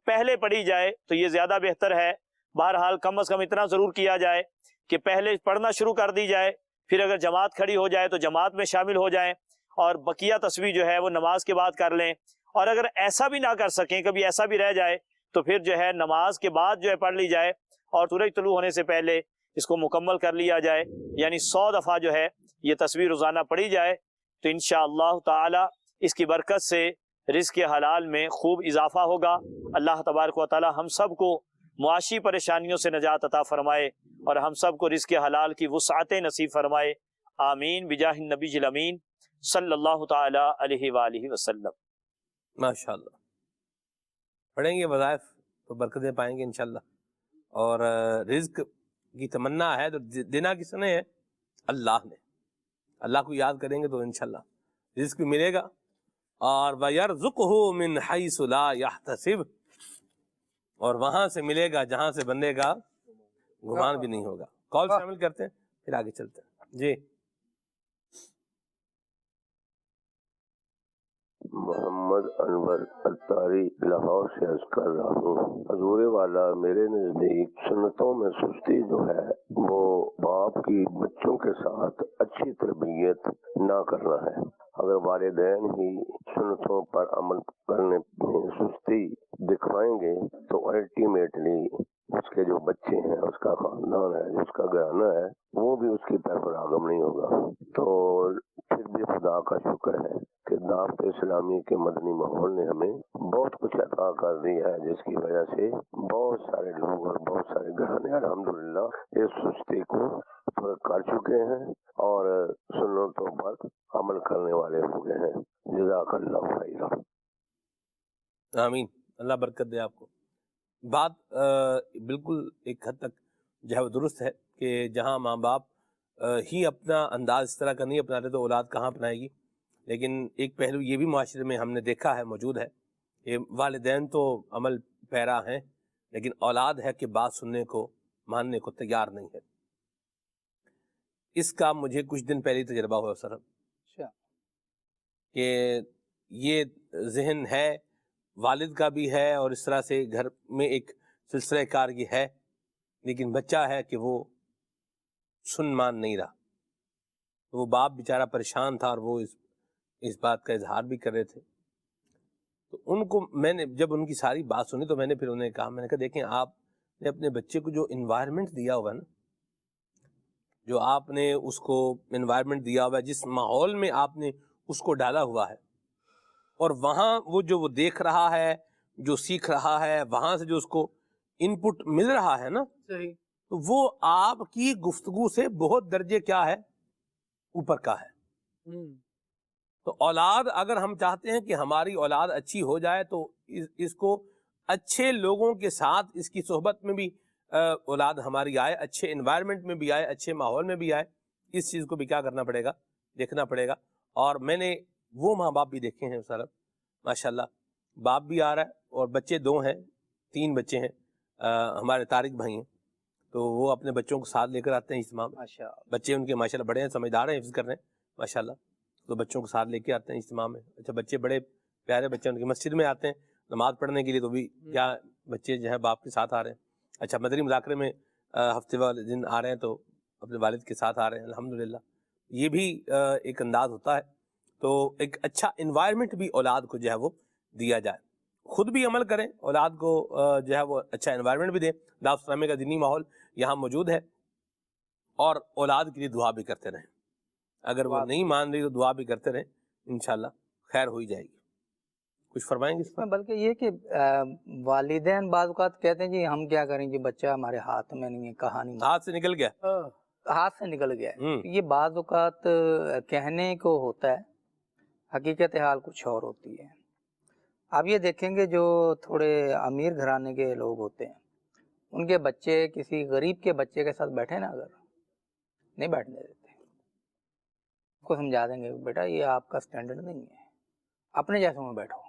پہلے پڑھی جائے تو یہ زیادہ بہتر ہے. بہرحال کم از کم اتنا ضرور کیا جائے کہ پہلے پڑھنا شروع کر دی جائے، پھر اگر جماعت کھڑی ہو جائے تو جماعت میں شامل ہو جائیں، اور بقیہ تسبیح جو ہے وہ نماز کے بعد کر لیں. اور اگر ایسا بھی نہ کر سکیں، کبھی ایسا بھی رہ جائے، تو پھر جو ہے نماز کے بعد جو ہے پڑھ لی جائے اور سورج طلوع ہونے سے پہلے اس کو مکمل کر لیا جائے. یعنی 100 دفعہ جو ہے یہ تسبیح روزانہ پڑھی جائے تو انشاءاللہ تعالی اس کی برکت سے رزق حلال میں خوب اضافہ ہوگا. اللہ تبارک و تعالی ہم سب کو معاشی پریشانیوں سے نجات عطا فرمائے اور ہم سب کو رزق حلال کی وسعت نصیب فرمائے. آمین بجاہ النبی الامین صلی اللہ تعالی علیہ وآلہ وسلم. ماشاءاللہ. پڑھیں گے وظائف تو برکتیں پائیں گے انشاءاللہ. اور رزق کی تمنا ہے تو دینا کس نے ہے؟ اللہ نے. اللہ کو یاد کریں گے تو انشاءاللہ رزق ملے گا. اور وَيَرْزُقْهُ مِنْ حَيْثُ لَا يَحْتَسِبُ، اور وہاں سے ملے گا جہاں سے بندے کا گمان بھی نہیں ہوگا. کال شامل کرتے ہیں پھر آگے چلتے ہیں. جی محمد انور اتاری لاہور سے عرض کر رہا ہوں۔ حضور والا میرے نزدیک سنتوں میں سستی جو ہے وہ باپ کی بچوں کے ساتھ اچھی تربیت نہ کرنا ہے۔ اگر والدین ہی سنتوں پر عمل کرنے میں سستی دکھائیں گے تو الٹیمیٹلی اس کے جو بچے ہیں، اس کا خاندان ہے، جو اس کا گھرانہ ہے، وہ بھی اس کی طرف راغب نہیں ہوگا۔ تو پھر بھی خدا کا شکر ہے کہ دعوت اسلامی کے مدنی ماحول نے ہمیں بہت کچھ عطا کر دیا ہے، جس کی وجہ سے بہت سارے لوگ اور بہت سارے گھرانے الحمدللہ اس سستی کو فرق کر چکے ہیں اور سنتوں پر عمل کرنے والے ہو گئے ہیں۔ جزاک اللہ خیرا۔ آمین، اللہ برکت دے آپ کو۔ بات بالکل ایک حد تک جو ہے وہ درست ہے کہ جہاں ماں باپ ہی اپنا انداز اس طرح کا نہیں اپناتے تو اولاد کہاں اپنائے گی۔ لیکن ایک پہلو یہ بھی معاشرے میں ہم نے دیکھا ہے، موجود ہے، کہ والدین تو عمل پیرا ہیں لیکن اولاد ہے کہ بات سننے کو ماننے کو تیار نہیں ہے۔ اس کا مجھے کچھ دن پہلے تجربہ ہوا سر، کہ یہ ذہن ہے والد کا بھی ہے اور اس طرح سے گھر میں ایک سلسلہ کار یہ ہے، لیکن بچہ ہے کہ وہ سن مان نہیں رہا۔ وہ باپ بیچارہ پریشان تھا اور وہ اس بات کا اظہار بھی کر رہے تھے۔ تو ان کو میں نے جب ان کی ساری بات سنی تو میں نے پھر انہیں کہا، میں نے کہا دیکھیں آپ نے اپنے بچے کو جو انوائرمنٹ دیا ہوا ہے نا، جو آپ نے اس کو انوائرمنٹ دیا ہوا ہے، جس ماحول میں آپ نے اس کو ڈالا ہوا ہے، اور وہاں وہ دیکھ رہا ہے، جو سیکھ رہا ہے، وہاں سے جو اس کو انپٹ مل رہا ہے نا، تو وہ آپ کی گفتگو سے بہت درجے کیا ہے، اوپر کا ہے۔ تو اولاد اگر ہم چاہتے ہیں کہ ہماری اولاد اچھی ہو جائے تو اس کو اچھے لوگوں کے ساتھ اس کی صحبت میں بھی اولاد ہماری آئے، اچھے انوائرمنٹ میں بھی آئے، اچھے ماحول میں بھی آئے، اس چیز کو بھی کیا کرنا پڑے گا، دیکھنا پڑے گا۔ اور میں نے وہ ماں باپ بھی دیکھے ہیں سر، ماشاءاللہ باپ بھی آ رہا ہے اور بچے 2 ہیں، 3 بچے ہیں، ہمارے طارق بھائی ہیں، تو وہ اپنے بچوں کو ساتھ لے کر آتے ہیں اجتماع میں۔ بچے ان کے ماشاءاللہ بڑے ہیں، سمجھدار ہیں، حفظ کر رہے ہیں ماشاءاللہ، تو بچوں کو ساتھ لے کے آتے ہیں اجتماع میں۔ اچھا بچے بڑے پیارے بچے، ان کی مسجد میں آتے ہیں نماز پڑھنے کے لیے، تو بھی کیا بچے جو ہیں باپ کے ساتھ آ رہے ہیں۔ اچھا مدنی مذاکرے میں ہفتے والے دن آ رہے ہیں تو اپنے والد کے ساتھ آ رہے ہیں، الحمدللہ۔ یہ بھی ایک انداز ہوتا ہے۔ تو ایک اچھا انوائرمنٹ بھی اولاد کو جو ہے وہ دیا جائے، خود بھی عمل کریں، اولاد کو جو ہے وہ اچھا انوائرمنٹ بھی دیں۔ دعوت اسلامی کا دینی ماحول یہاں موجود ہے، اور اولاد کے لیے دعا بھی کرتے رہیں۔ اگر وہ نہیں مان رہی تو دعا بھی کرتے رہیں، انشاءاللہ خیر ہو ہی جائے گی۔ کچھ فرمائیں گے اس میں؟ بلکہ یہ کہ والدین بعض اوقات کہتے ہیں جی ہم کیا کریں جی، بچہ ہمارے ہاتھ میں نہیں ہے، کہانی ہاتھ سے نکل گیا، ہاتھ سے نکل گیا ہے۔ یہ بعض اوقات کہنے کو ہوتا ہے، حقیقت حال کچھ اور ہوتی ہے۔ آپ یہ دیکھیں گے جو تھوڑے امیر گھرانے کے لوگ ہوتے ہیں، ان کے بچے کسی غریب کے بچے کے ساتھ بیٹھے نا، اگر نہیں بیٹھنے دیتے، اس کو سمجھا دیں گے بیٹا یہ آپ کا سٹینڈرڈ نہیں ہے، اپنے جیسوں میں بیٹھو۔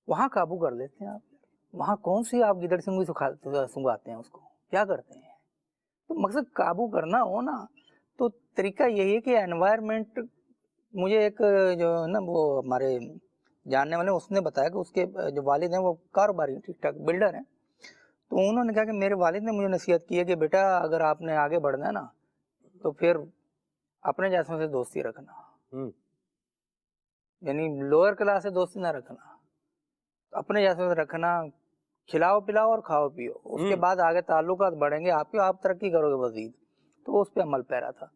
وہاں قابو کر لیتے ہیں آپ، وہاں کون سی آپ گدڑ سنگھی سنگاتے ہیں، اس کو کیا کرتے ہیں۔ تو مقصد قابو کرنا ہو نا تو طریقہ یہی ہے کہ انوائرمنٹ، مجھے ایک جو ہے نا وہ ہمارے جاننے والے اس نے بتایا کہ اس کے جو والد ہیں وہ کاروباری ٹھیک ٹھاک بلڈر ہیں، تو انہوں نے کہا کہ میرے والد نے مجھے نصیحت کی ہے کہ بیٹا اگر آپ نے آگے بڑھنا ہے نا تو پھر اپنے جیسوں سے دوستی رکھنا، یعنی لوئر کلاس سے دوستی نہ رکھنا، اپنے جیسوں سے رکھنا، کھلاؤ پلاؤ اور کھاؤ پیو، اس کے بعد آگے تعلقات بڑھیں گے آپ کے، آپ ترقی کرو گے مزید۔ تو اس پہ عمل پیرا تھا۔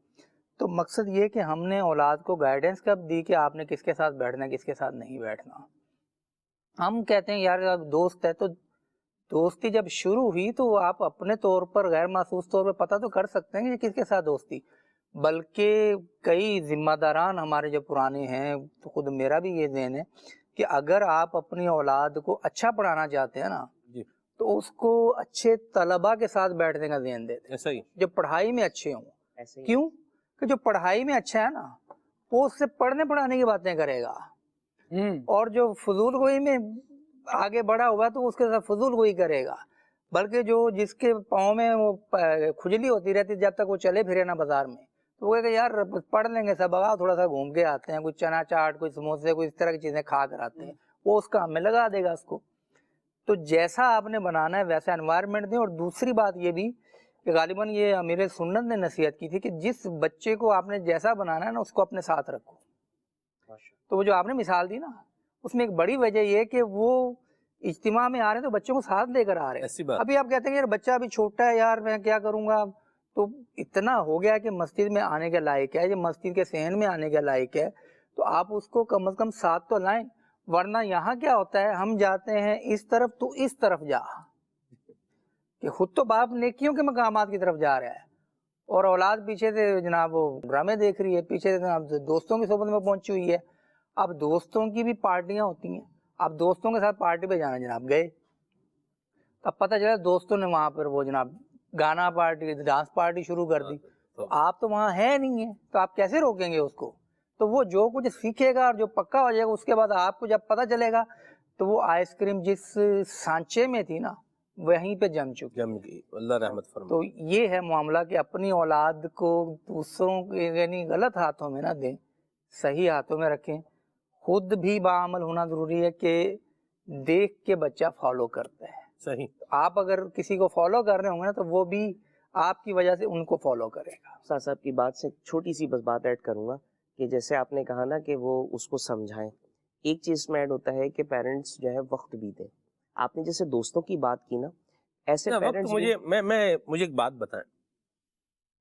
تو مقصد یہ کہ ہم نے اولاد کو گائیڈنس کب دی کہ آپ نے کس کے ساتھ بیٹھنا ہے، کس کے ساتھ نہیں بیٹھنا۔ ہم کہتے ہیں یار دوست ہے، تو دوستی جب شروع ہوئی تو آپ اپنے طور پر غیر محسوس طور پر پتہ تو کر سکتے ہیں کہ یہ کس کے ساتھ دوستی، بلکہ کئی ذمہ داران ہمارے جو پرانے ہیں، تو خود میرا بھی یہ ذہن ہے کہ اگر آپ اپنی اولاد کو اچھا پڑھانا چاہتے ہیں نا تو اس کو اچھے طلباء کے ساتھ بیٹھنے کا ذہن دیتے ہیں جو پڑھائی میں اچھے ہوں۔ کیوں کہ جو پڑھائی میں اچھا ہے نا وہ اس سے پڑھنے پڑھانے کی باتیں کرے گا، اور جو فضول گوئی میں آگے بڑھا ہوا تو اس کے ساتھ فضول گوئی کرے گا، بلکہ جو جس کے پاؤں میں وہ کھجلی ہوتی رہتی جب تک وہ چلے پھرے نا بازار میں، تو وہ کہ یار پڑھ لیں گے سبق، تھوڑا سا گھوم کے آتے ہیں، کوئی چنا چاٹ، کوئی سموسے، کوئی اس طرح کی چیزیں کھا کر آتے ہیں، وہ اس کام میں لگا دے گا اس کو. تو جیسا آپ نے بنانا ہے ویسا انوائرمنٹ دیں. اور دوسری بات یہ بھی کہ غالباً یہ امیر سنت نے نصیحت کی تھی کہ جس بچے کو آپ نے جیسا بنانا ہے نا اس کو اپنے ساتھ رکھو. تو وہ جو آپ نے مثال دی نا اس میں ایک بڑی وجہ یہ ہے کہ وہ اجتماع میں آ رہے ہیں تو بچوں کو ساتھ لے کر آ رہے ہیں. ابھی آپ کہتے ہیں یار بچہ ابھی چھوٹا ہے، یار میں کیا کروں گا، تو اتنا ہو گیا کہ مسجد میں آنے کے لائق ہے، یہ مسجد کے صحن میں آنے کے لائق ہے، تو آپ اس کو کم از کم ساتھ تو لائیں. ورنہ یہاں کیا ہوتا ہے، ہم جاتے ہیں اس طرف تو اس طرف جا، کہ خود تو باپ نیکیوں کے مقامات کی طرف جا رہا ہے اور اولاد پیچھے سے جناب وہ ڈرامے دیکھ رہی ہے، پیچھے سے جناب دوستوں کی صحبت میں پہنچی ہوئی ہے. اب دوستوں کی بھی پارٹیاں ہوتی ہیں، اب دوستوں کے ساتھ پارٹی پہ جانا جناب گئے، تب پتہ چلا دوستوں نے وہاں پر وہ جناب گانا پارٹی، ڈانس پارٹی شروع کر دی. تو آپ تو وہاں ہے نہیں ہیں، تو آپ کیسے روکیں گے اس کو؟ تو وہ جو کچھ سیکھے گا اور جو پکا ہو جائے گا اس کے بعد آپ کو جب پتہ چلے گا تو وہ آئس کریم جس سانچے میں تھی نا وہیں پہ جم چکی. اللہ رحمت فرمائے. تو یہ ہے معاملہ کہ اپنی اولاد کو دوسروں کے یعنی غلط ہاتھوں میں نہ دیں، صحیح ہاتھوں میں رکھیں. خود بھی باعمل ہونا ضروری ہے کہ دیکھ کے بچہ فالو کرتا ہے. صحیح. آپ اگر کسی کو فالو کر رہے ہوں گے نا تو وہ بھی آپ کی وجہ سے ان کو فالو کرے گا. استاد صاحب کی بات سے چھوٹی سی بس بات ایڈ کروں گا کہ جیسے آپ نے کہا نا کہ وہ اس کو سمجھائیں، ایک چیز میں ایڈ ہوتا ہے کہ پیرنٹس جو ہے وقت بھی دیں. آپ نے جیسے دوستوں کی بات کی نا، ایسے پیرنٹس مجھے ایک بات بتائیں،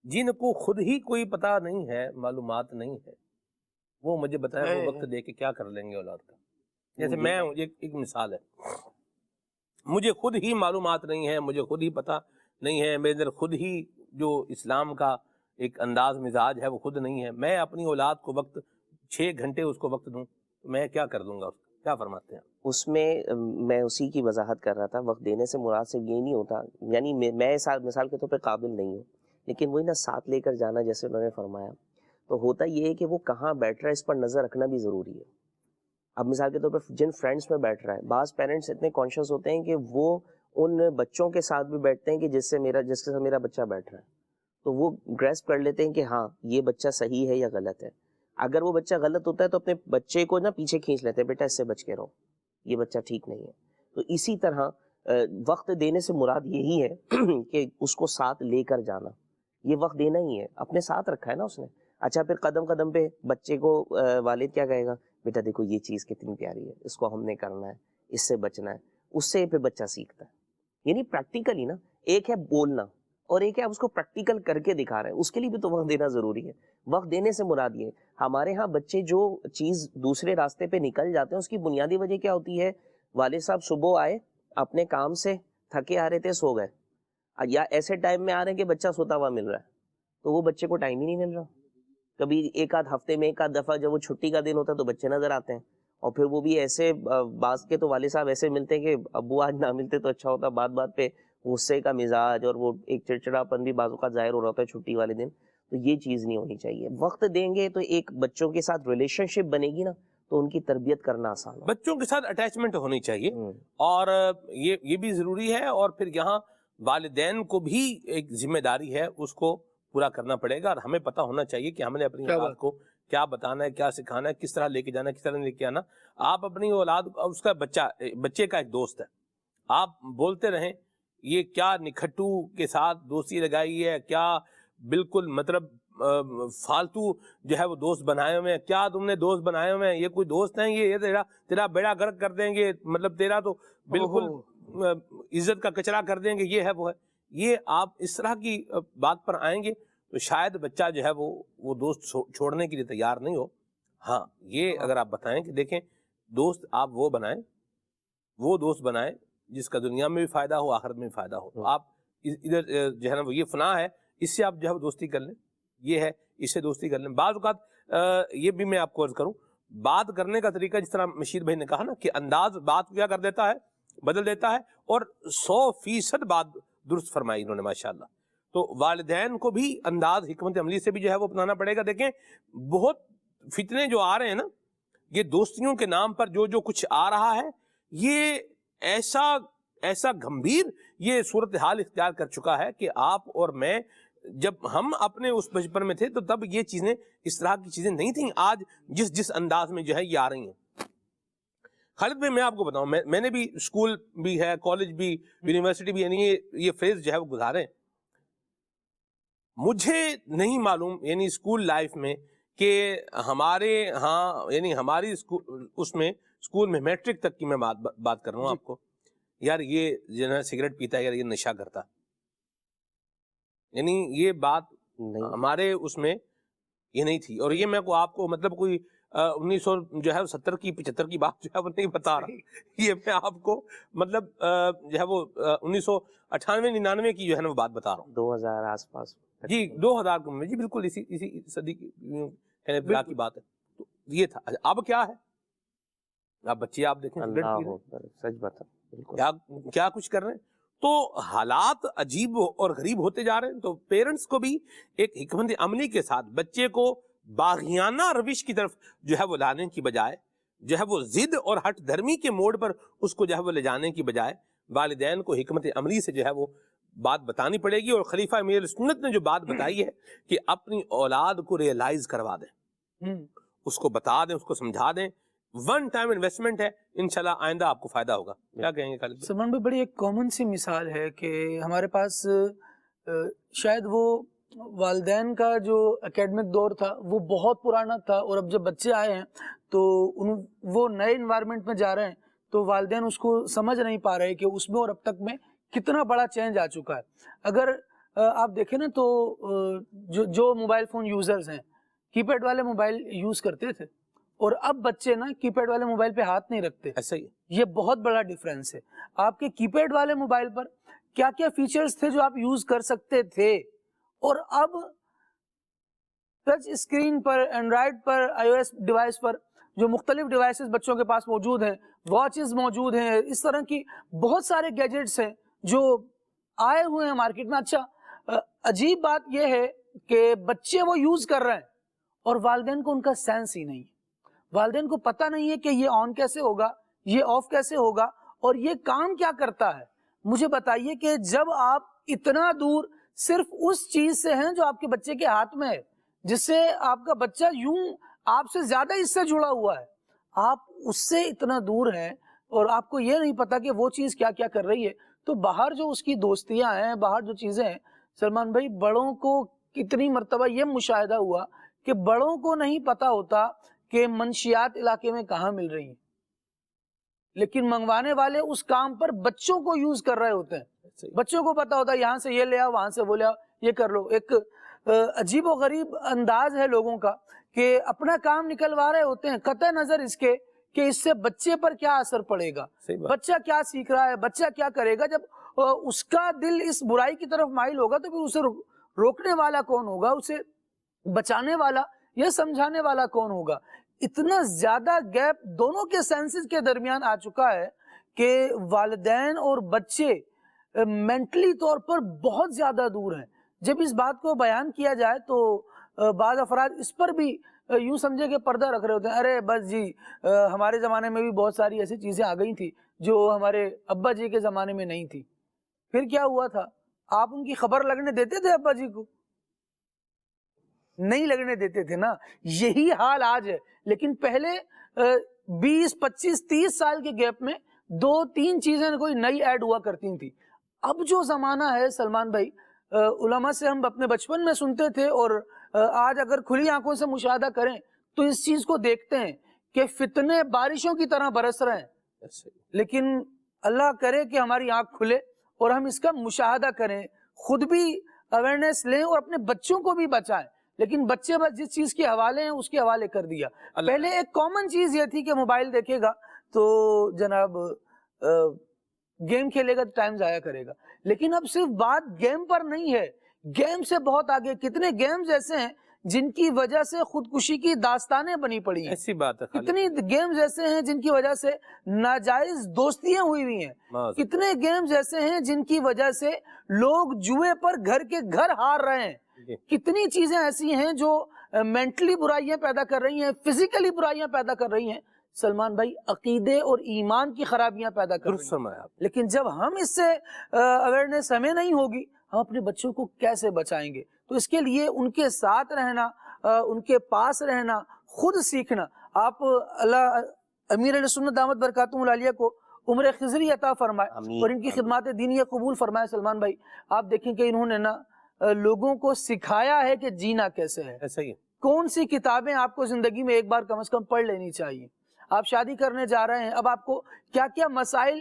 جن کو خود ہی کوئی پتہ نہیں ہے، معلومات نہیں ہے، وہ مجھے بتائیں وہ وقت دے کے کیا کر لیں گے اولاد کا. جیسے میں ایک مثال ہے، مجھے خود ہی معلومات نہیں ہے، مجھے خود ہی پتہ نہیں ہے، میرے اندر خود ہی جو اسلام کا ایک انداز مزاج ہے وہ خود نہیں ہے، میں اپنی اولاد کو وقت 6 گھنٹے اس کو وقت دوں تو میں کیا کر دوں گا؟ کیا فرماتے ہیں؟ اس میں اسی کی وضاحت کر رہا تھا. وقت دینے سے مراد صرف یہ نہیں ہوتا، یعنی میں مثال کے طور پہ قابل نہیں ہوں، لیکن وہی نا ساتھ لے کر جانا جیسے انہوں نے فرمایا. تو ہوتا یہ ہے کہ وہ کہاں بیٹھ رہا ہے اس پر نظر رکھنا بھی ضروری ہے. اب مثال کے طور پر جن فرینڈس میں بیٹھ رہا ہے، بعض پیرنٹس اتنے کانشیس ہوتے ہیں کہ وہ ان بچوں کے ساتھ بھی بیٹھتے ہیں کہ جس کے ساتھ میرا بچہ بیٹھ رہا ہے، تو وہ گریسپ کر لیتے ہیں کہ ہاں یہ بچہ صحیح ہے یا غلط ہے. اگر وہ بچہ غلط ہوتا ہے تو اپنے بچے کو نا پیچھے کھینچ لیتے ہیں، بیٹا اس سے بچ کے رہو، یہ بچہ ٹھیک نہیں ہے. تو اسی طرح وقت دینے سے مراد یہی ہے کہ اس کو ساتھ لے کر جانا، یہ وقت دینا ہی ہے، اپنے ساتھ رکھا ہے نا اس نے. اچھا پھر قدم قدم پہ بچے کو والد کیا کہے گا، بیٹا دیکھو یہ چیز کتنی پیاری ہے، اس کو ہم نے کرنا ہے، اس سے بچنا ہے. اس سے پھر بچہ سیکھتا ہے. یعنی پریکٹیکلی نا، ایک ہے بولنا اور ایک ہے آپ اس کو پریکٹیکل کر کے دکھا رہے ہیں، اس کے لیے بھی تو وقت دینا ضروری ہے. وقت دینے سے مراد یہ، ہمارے ہاں بچے جو چیز دوسرے راستے پہ نکل جاتے ہیں اس کی بنیادی وجہ کیا ہوتی ہے؟ والد صاحب صبح آئے، اپنے کام سے تھکے آ رہے تھے، سو گئے، یا ایسے ٹائم میں آ رہے ہیں کہ بچہ سوتا ہوا مل رہا ہے، تو وہ بچے کو ٹائم ہی نہیں مل رہا. کبھی ایک آدھ ہفتے میں ایک آدھ دفعہ جب وہ چھٹی کا دن ہوتا ہے تو بچے نظر آتے ہیں، اور پھر وہ بھی ایسے بعض کے تو والد صاحب ایسے ملتے ہیں کہ ابو آج نہ ملتے تو اچھا ہوتا، بات بات پہ غصے کا مزاج اور وہ ایک چڑچڑاپن بھی بعض اوقات ظاہر ہو رہا ہوتا ہے چھٹی والے دن. تو یہ چیز نہیں ہونی چاہیے. وقت دیں گے تو ایک بچوں کے ساتھ ریلیشن شپ بنے گی نا، تو ان کی تربیت کرنا آسان ہے. بچوں کے ساتھ اٹیچمنٹ ہونی چاہیے، اور یہ بھی ضروری ہے. اور پھر یہاں والدین کو بھی ایک ذمہ داری ہے، اس کو پورا کرنا پڑے گا. اور ہمیں پتہ ہونا چاہیے کہ ہم نے اپنی اولاد کو کیا بتانا ہے، کیا سکھانا ہے، کس طرح لے کے جانا ہے، کس طرح لے کے آنا. آپ اپنی اولاد، اس کا بچے کا ایک دوست ہے، آپ بولتے رہیں یہ کیا نکھٹو کے ساتھ دوستی لگائی ہے، کیا بالکل مطلب فالتو جو ہے وہ دوست بنائے ہوئے ہیں، کیا تم نے دوست بنائے ہوئے ہیں، یہ کوئی دوست ہیں، یہ تیرا بیڑا غرق کر دیں گے، مطلب تیرا تو بالکل عزت کا کچرا کر دیں گے، یہ ہے وہ ہے. یہ آپ اس طرح کی بات پر آئیں گے تو شاید بچہ جو ہے وہ دوست چھوڑنے کے لیے تیار نہیں ہو. ہاں یہ اگر آپ بتائیں کہ دیکھیں دوست آپ وہ دوست بنائیں جس کا دنیا میں بھی فائدہ ہو، آخرت میں بھی فائدہ ہو. آپ ادھر جو ہے نا وہ یہ فنا ہے، اس سے آپ جو ہے وہ دوستی کر لیں، یہ ہے اس سے دوستی کر لیں. بعض اوقات یہ بھی میں آپ کو عرض کروں، بات کرنے کا طریقہ جس طرح مشیر بھائی نے کہا نا کہ انداز بات کیا کر دیتا ہے، بدل دیتا ہے، اور 100% بات درست فرمائی انہوں نے ماشاءاللہ. تو والدین کو بھی انداز حکمت عملی سے بھی جو ہے وہ اپنانا پڑے گا. دیکھیں بہت فتنے جو آ رہے ہیں نا، یہ دوستیوں کے نام پر جو کچھ آ رہا ہے، یہ ایسا گمبھیر یہ صورتحال اختیار کر چکا ہے کہ آپ اور میں جب ہم اپنے اس بچپن میں تھے تو تب یہ چیزیں اس طرح کی چیزیں نہیں تھیں، آج جس انداز میں جو ہے یہ آ رہی ہیں۔ خالد بھائی میں آپ کو بتاؤں، میں نے بھی اسکول بھی ہے، کالج بھی، یونیورسٹی بھی، یعنی یہ فیز جو ہے وہ گزارے۔ مجھے نہیں معلوم یعنی اسکول لائف میں کہ ہمارے ہاں یعنی ہماری اس میں اسکول میں میٹرک تک کی میں بات کر رہا ہوں آپ کو، یار یہ جو ہے سگریٹ پیتا ہے، یار یہ نشہ کرتا، یعنی یہ بات ہمارے اس میں یہ نہیں تھی۔ اور یہ میں کو آپ کو مطلب کوئی 1970 کی 75 کی بات جو ہے وہ نہیں بتا رہا، یہ میں آپ کو مطلب جو ہے وہ 1998-99 کی جو ہے نا وہ بات بتا رہا ہوں، 2000 آس پاس، جی 2000 کو، جی بالکل اسی صدی کی بات ہے۔ تو یہ تھا۔ اب کیا ہے، اب بچے آپ دیکھیں سچ بتا کیا کچھ کر رہے ہیں، تو حالات عجیب اور غریب ہوتے جا رہے ہیں۔ تو پیرنٹس کو بھی ایک حکمت عملی کے ساتھ بچے کو باغیانہ روش کی طرف جو ہے وہ لانے کی بجائے، جو ہے وہ ضد اور ہٹ دھرمی کے موڑ پر اس کو جو ہے وہ لے جانے کی بجائے، والدین کو حکمت عملی سے جو ہے وہ بات بتانی پڑے گی۔ اور خلیفہ امیر سنت نے جو بات بتائی ہے کہ اپنی اولاد کو ریئلائز کروا دیں، اس کو بتا دیں، اس کو سمجھا دیں، ون ٹائم انویسٹمنٹ ہے، انشاءاللہ آئندہ آپ کو فائدہ ہوگا۔ کیا کہیں گے خالد؟ سلمان بھائی، بڑی ایک کامن سی مثال ہے کہ ہمارے پاس شاید وہ والدین کا جو اکیڈمک دور تھا وہ بہت پرانا تھا، اور اب جب بچے آئے ہیں تو وہ نئے انوائرمنٹ میں جا رہے ہیں تو والدین اس کو سمجھ نہیں پا رہے کہ اس میں اور اب تک میں کتنا بڑا چینج آ چکا ہے۔ اگر آپ دیکھیں نا تو جو موبائل فون یوزرز ہیں کی پیڈ والے موبائل یوز کرتے تھے، اور اب بچے نا کی پیڈ والے موبائل پہ ہاتھ نہیں رکھتے۔ ایسا ہی یہ بہت بڑا ڈیفرنس ہے۔ آپ کے کی پیڈ والے موبائل پر کیا کیا فیچرز تھے جو آپ یوز کر سکتے تھے، اور اب ٹچ اسکرین پر، اینڈرائڈ پر، آئی او ایس ڈیوائس پر جو مختلف ڈیوائسز بچوں کے پاس موجود ہیں، واچز موجود ہیں، اس طرح کی بہت سارے گیجٹس ہیں جو آئے ہوئے ہیں مارکیٹ میں۔ اچھا، عجیب بات یہ ہے کہ بچے وہ یوز کر رہے ہیں اور والدین کو ان کا سینس ہی نہیں ہے، والدین کو پتہ نہیں ہے کہ یہ آن کیسے ہوگا، یہ آف کیسے ہوگا، اور یہ کام کیا کرتا ہے۔ مجھے بتائیے کہ جب آپ اتنا دور صرف اس چیز سے ہیں جو آپ کے بچے کے ہاتھ میں ہے، جس سے آپ کا بچہ یوں آپ سے زیادہ اس سے جڑا ہوا ہے، آپ اس سے اتنا دور ہیں اور آپ کو یہ نہیں پتا کہ وہ چیز کیا کیا کر رہی ہے، تو باہر جو اس کی دوستیاں ہیں، باہر جو چیزیں ہیں، سلمان بھائی بڑوں کو کتنی مرتبہ یہ مشاہدہ ہوا کہ بڑوں کو نہیں پتا ہوتا کہ منشیات علاقے میں کہاں مل رہی ہیں، لیکن منگوانے والے اس کام پر بچوں کو یوز کر رہے ہوتے ہیں، بچوں کو پتا ہوتا ہے یہاں سے یہ لے آؤ، وہاں سے وہ لے آؤ، یہ کر لو۔ ایک عجیب و غریب انداز ہے لوگوں کا کہ اپنا کام نکلوا رہے ہوتے ہیں قطع نظر اس کے کہ اس سے بچے پر کیا اثر پڑے گا، بچہ کیا سیکھ رہا ہے، بچہ کیا کرے گا۔ جب اس کا دل اس برائی کی طرف مائل ہوگا تو پھر اسے روکنے والا کون ہوگا، اسے بچانے والا یا سمجھانے والا کون ہوگا۔ اتنا زیادہ گیپ دونوں کے سینسز کے درمیان آ چکا ہے کہ والدین اور بچے مینٹلی طور پر بہت زیادہ دور ہیں۔ جب اس بات کو بیان کیا جائے تو بعض افراد اس پر بھی یوں سمجھے کہ پردہ رکھ رہے ہوتے ہیں، ارے بس جی ہمارے زمانے میں بھی بہت ساری ایسی چیزیں آ گئی تھی جو ہمارے ابا جی کے زمانے میں نہیں تھی۔ پھر کیا ہوا تھا، آپ ان کی خبر لگنے دیتے تھے ابا جی کو؟ نہیں لگنے دیتے تھے نا۔ یہی حال آج ہے، لیکن پہلے 20 25 30 سال کے گیپ میں 2-3 چیزیں کوئی نئی ایڈ ہوا کرتی تھی۔ اب جو زمانہ ہے سلمان بھائی، علماء سے ہم اپنے بچپن میں سنتے تھے، اور آج اگر کھلی آنکھوں سے مشاہدہ کریں تو اس چیز کو دیکھتے ہیں کہ فتنے بارشوں کی طرح برس رہے ہیں، لیکن اللہ کرے کہ ہماری آنکھ کھلے اور ہم اس کا مشاہدہ کریں، خود بھی اویئرنیس لیں اور اپنے بچوں کو بھی بچائیں۔ لیکن بچے بس جس چیز کے حوالے ہیں اس کے حوالے کر دیا۔ پہلے ایک کامن چیز یہ تھی کہ موبائل دیکھے گا تو جناب گیم کھیلے گا تو ٹائم ضائع کرے گا، لیکن اب صرف بات گیم پر نہیں ہے، گیم سے بہت آگے کتنے گیمز ایسے ہیں جن کی وجہ سے خودکشی کی داستانیں بنی پڑی ہیں، ایسی بات ہے، کتنی گیمز ایسے ہیں جن کی وجہ سے ناجائز دوستیاں ہوئی ہوئی ہیں، کتنے گیمز ایسے ہیں جن کی وجہ سے لوگ جوئے پر گھر کے گھر ہار رہے ہیں، کتنی چیزیں ایسی ہیں جو مینٹلی برائیاں پیدا کر رہی ہیں، فزیکلی برائیاں پیدا کر رہی ہیں، سلمان بھائی عقیدے اور ایمان کی خرابیاں پیدا کر رہی ہیں۔ لیکن جب ہم اس سے اویئرنیس ہمیں نہیں ہوگی، ہم اپنے بچوں کو کیسے بچائیں گے؟ تو اس کے لیے ان کے ساتھ رہنا، ان کے پاس رہنا، خود سیکھنا. آپ اللہ امیر علیہ سنت دامت برکاتہم العالیہ کو عمر خضری عطا فرمائے اور ان کی خدمات دینیہ قبول فرمائے. سلمان بھائی آپ دیکھیں کہ انہوں نے نا لوگوں کو سکھایا ہے کہ جینا کیسے ہے. ایسا ہی ہے. کون سی کتابیں آپ کو زندگی میں ایک بار کم از کم پڑھ لینی چاہیے. آپ شادی کرنے جا رہے ہیں، اب آپ کو کیا کیا مسائل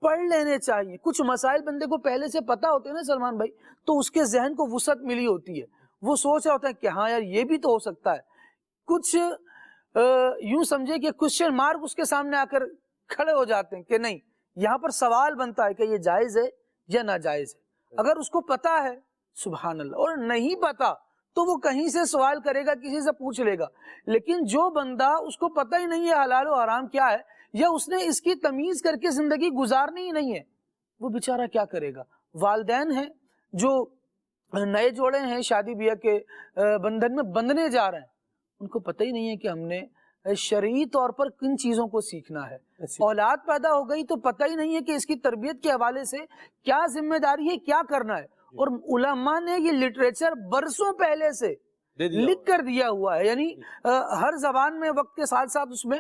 پڑھ لینے چاہیے. کچھ مسائل بندے کو پہلے سے پتا ہوتے ہیں نا سلمان بھائی، تو اس کے ذہن کو وسعت ملی ہوتی ہے، وہ سوچ رہا ہوتا ہے کہ ہاں یار یہ بھی تو ہو سکتا ہے. کچھ یوں سمجھے کہ کوشچن مارک اس کے سامنے آ کر کھڑے ہو جاتے ہیں کہ نہیں، یہاں پر سوال بنتا ہے کہ یہ جائز ہے یا ناجائز ہے. اگر اس کو پتا ہے سبحان اللہ، اور نہیں پتا تو وہ کہیں سے سوال کرے گا، کسی سے پوچھ لے گا. لیکن جو بندہ اس کو پتہ ہی نہیں ہے حلال و حرام کیا ہے، یا اس نے اس کی تمیز کر کے زندگی گزارنی ہی نہیں ہے، وہ بیچارہ کیا کرے گا. والدین ہیں جو نئے جوڑے ہیں، شادی بیاہ کے بندھن میں بندھنے جا رہے ہیں، ان کو پتہ ہی نہیں ہے کہ ہم نے شرعی طور پر کن چیزوں کو سیکھنا ہے. اولاد پیدا ہو گئی تو پتہ ہی نہیں ہے کہ اس کی تربیت کے حوالے سے کیا ذمہ داری ہے، کیا کرنا ہے. اور علماء نے یہ لٹریچر برسوں پہلے سے لکھ کر دیا ہوا ہے. یعنی ہر زبان میں وقت کے ساتھ ساتھ اس میں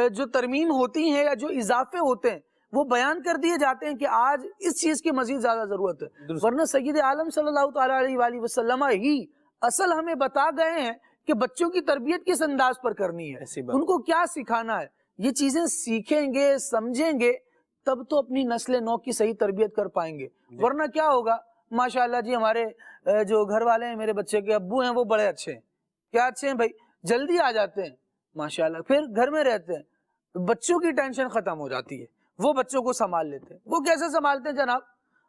جو ترمیم ہوتی ہیں یا جو اضافے ہوتے ہیں وہ بیان کر دیے جاتے ہیں کہ آج اس چیز کی مزید زیادہ ضرورت ہے. ورنہ سید عالم صلی اللہ تعالیٰ علیہ وآلہ وسلم ہی اصل ہمیں بتا گئے ہیں کہ بچوں کی تربیت کس انداز پر کرنی ہے، ان کو کیا سکھانا ہے. یہ چیزیں سیکھیں گے، سمجھیں گے، تب تو اپنی نسل نو کی صحیح تربیت کر پائیں گے. ورنہ کیا ہوگا، ماشاءاللہ جی ہمارے جو گھر والے ہیں، میرے بچے کے ابو ہیں، وہ بڑے اچھے ہیں. کیا اچھے ہیں بھائی؟ جلدی آ جاتے ہیں ماشاءاللہ، پھر گھر میں رہتے ہیں، بچوں کی ٹینشن ختم ہو جاتی ہے، وہ بچوں کو سنبھال لیتے ہیں. وہ کیسے سنبھالتے ہیں جناب؟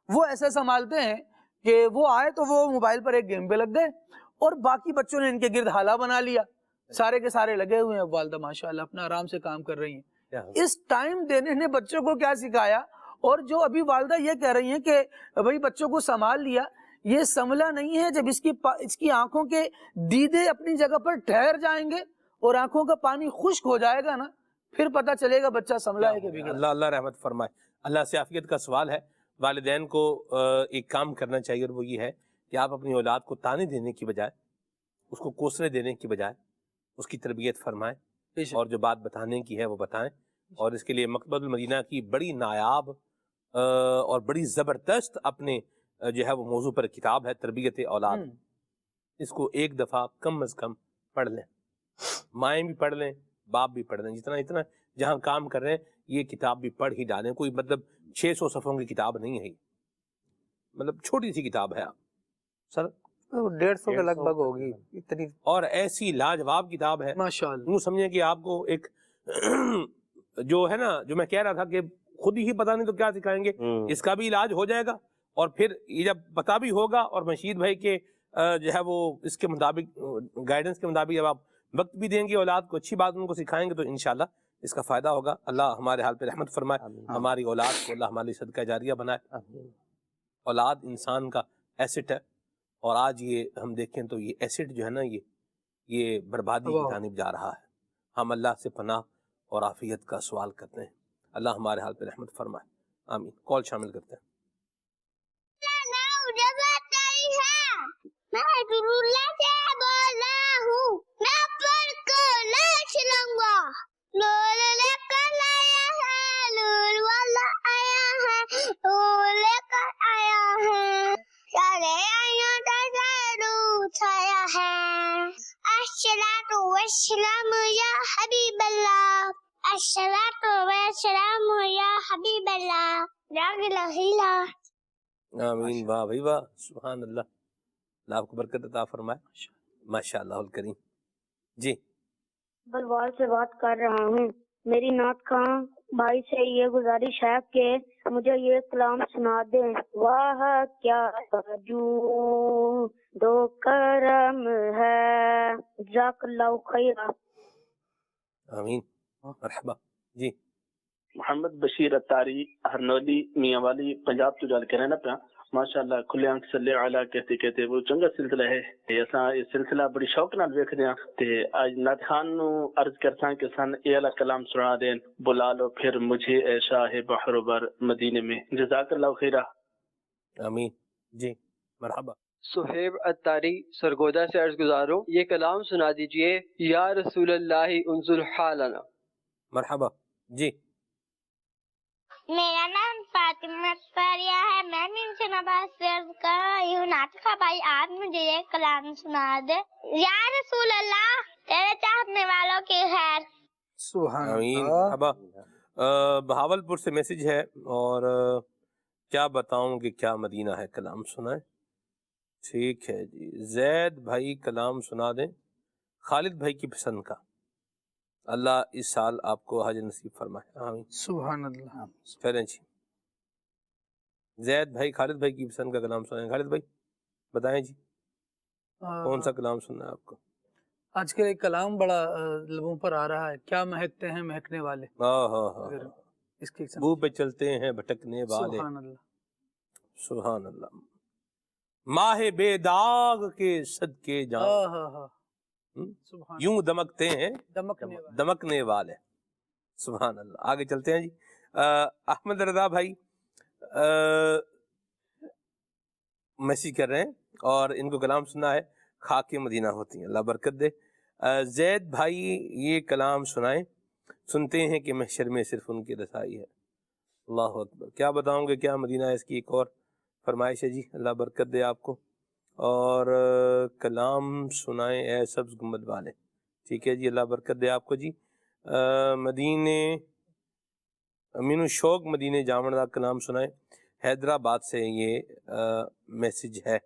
وہ ایسے سنبھالتے ہیں کہ وہ آئے تو وہ موبائل پر ایک گیم پہ لگ گئے اور باقی بچوں نے ان کے گرد حالہ بنا لیا، سارے کے سارے لگے ہوئے ہیں. والدہ ماشاءاللہ اپنا آرام سے کام کر رہی ہیں. اس ٹائم دینے نے بچوں کو کیا سکھایا؟ اور جو ابھی والدہ یہ کہہ رہی ہیں کہ بھائی بچوں کو سنبھال لیا، یہ سنبھلا نہیں ہے. جب اس کی آنکھوں کے دیدے اپنی جگہ پر ٹھہر جائیں گے اور آنکھوں کا پانی خشک ہو جائے گا نا، پھر پتہ چلے گا بچہ سنبھلا ہے کہ بگڑا. اللہ اللہ رحمت فرمائے. اللہ سے عافیت کا سوال ہے. والدین کو ایک کام کرنا چاہیے اور وہ یہ ہے کہ آپ اپنی اولاد کو تانے دینے کی بجائے، اس کو کوسنے دینے کی بجائے اس کی تربیت فرمائیں اور جو بات بتانے کی ہے وہ بتائیں. اور اس کے لیے مکتبۃ المدینہ کی بڑی نایاب اور بڑی زبردست اپنے جو ہے وہ موضوع پر کتاب ہے تربیت اولاد. اس کو ایک دفعہ کم از کم پڑھ لیں، مائیں بھی پڑھ لیں، باپ بھی پڑھ لیں. جتنا جہاں کام کر رہے ہیں یہ کتاب بھی پڑھ ہی ڈالیں. کوئی مطلب 600 صفحوں کی کتاب نہیں ہے، مطلب چھوٹی سی کتاب ہے سر، 150 کے لگ بھگ ہوگی اتنی، اور ایسی لاجواب کتاب ہے ماشاءاللہ. یوں سمجھیں کہ آپ کو ایک جو ہے نا، جو میں کہہ رہا تھا کہ خود ہی پتہ نہیں تو کیا سکھائیں گے، اس کا بھی علاج ہو جائے گا. اور پھر یہ جب پتہ بھی ہوگا اور مشید بھائی کے جو ہے وہ اس کے مطابق گائیڈنس کے مطابق جب آپ وقت بھی دیں گے اولاد کو، اچھی بات ان کو سکھائیں گے تو انشاءاللہ اس کا فائدہ ہوگا. اللہ ہمارے حال پہ رحمت فرمائے، ہماری اولاد کو اللہ ہماری صدقہ جاریہ بنائے. اولاد انسان کا ایسٹ ہے، اور آج یہ ہم دیکھیں تو یہ ایسٹ جو ہے نا یہ بربادی کی جانب جا رہا ہے. ہم اللہ سے پناہ اور عافیت کا سوال کرتے ہیں. اللہ ہمارے حال پہ رحمت فرمائے. آمین. کال شامل کرتے ہیں. میں اللہ سے بول رہا ہوں، میں پر کو لے چلوں گا. لول لے کر آیا ہے، لول والا آیا ہے، لول لے کر آیا ہے، سارے آئیوں کا سارو چھایا ہے. الصلاۃ والسلام یا حبیب اللہ، الصلاۃ والسلام یا حبیب اللہ، لا الہ الا اللہ. آمین. واہ بھائی واہ، سبحان اللہ. اللہ آپ کو برکت عطا فرمائے. ماشاء اللہ الکریم. جی بلوال سے بات کر رہا ہوں. میری نعت خواں بھائی سے یہ گزارش ہے کہ مجھے یہ کلام سنا دیں. واہ کیا جو دو کرم ہے. جزاک اللہ خیرہ. آمین. مرحبا. جی محمد بشیر اتاری ہرنولی میاں والی پنجاب تو جال کے رہنا پیا. ماشاءاللہ کھلے آنکھ صلی علی کہتے کہتے وہ چنگا سلسلہ ہے. اساں یہ سلسلہ بڑی شوق نال ویکھدے ہاں تے اج نعت خان نو عرض کرساں کہ سن اے والا کلام سنا دین. بلا لو پھر مجھے اے شاہ بحر بر مدینے میں. جزاک اللہ خیرہ. آمین. جی مرحبا. سہیب اتاری سرگودا سے عرض گزار ہوں، یہ کلام سنا دیجئے، یا رسول اللہ انزل حالنا. مرحبا جی. میرا نام فاطمہ فاریہ ہے، میں منشن آباد سے عرض کر رہی ہوں. ناطقہ بھائی آپ مجھے یہ کلام سنا دے. یا رسول اللہ تیرے چاہنے والوں کی خیر. سبحان آمین. اللہ. مرحبا. بہاولپور سے میسج ہے اور کیا بتاؤں کہ کیا مدینہ ہے، کلام سنائیں. ٹھیک ہے جی. زید بھائی کلام سنا دیں خالد بھائی کی پسند کا. اللہ اس سال آپ کو حج نصیب فرمائے. آمین. سبحان اللہ. چلیں جی. زید بھائی خالد بھائی کی پسند کا کلام سنائیں. خالد بھائی بتائیں جی کون سا کلام سننا ہے آپ کو. آج کل ایک کلام بڑا لبوں پر آ رہا ہے، کیا مہکتے ہیں مہکنے والے. اگر اس کی بو پہ چلتے ہیں بھٹکنے والے. سبحان اللہ. سبحان اللہ. ماہ بے داغ کے صدقے جان یوں دمکتے ہیں دمکنے والے. سبحان اللہ. آگے چلتے ہیں جی. احمد رضا بھائی میسیج کر رہے ہیں اور ان کو کلام سننا ہے خاک مدینہ ہوتی ہیں، اللہ برکت دے. زید بھائی یہ کلام سنائیں، سنتے ہیں کہ محشر میں صرف ان کی رسائی ہے. اللہ اکبر. کیا بتاؤں گے کیا مدینہ ہے، اس کی ایک اور فرمائش ہے جی. اللہ برکت دے آپ کو. اور کلام سنائیں اے سبز گنبد والے. ٹھیک ہے جی. اللہ برکت دے آپ کو جی. مدینے امین الشوق مدینے جامن کا کلام سنائیں. حیدرآباد سے یہ میسج ہے.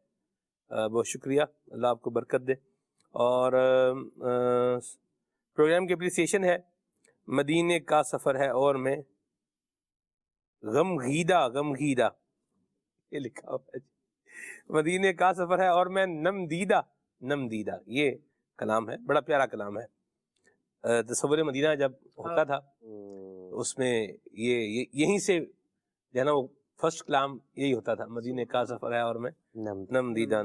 بہت شکریہ، اللہ آپ کو برکت دے. اور پروگرام کی اپریسیشن ہے. مدینے کا سفر ہے اور میں غمگیدہ یہ لکھا ہوا ہے. مدینے کا سفر ہے اور میں نم دیدہ یہ کلام ہے. بڑا پیارا کلام ہے. تصور مدینہ جب ہوتا تھا اس میں یہیں سے جو ہے نا وہ فرسٹ کلام یہی ہوتا تھا، مدینے کا سفر ہے اور میں نم دیدہ.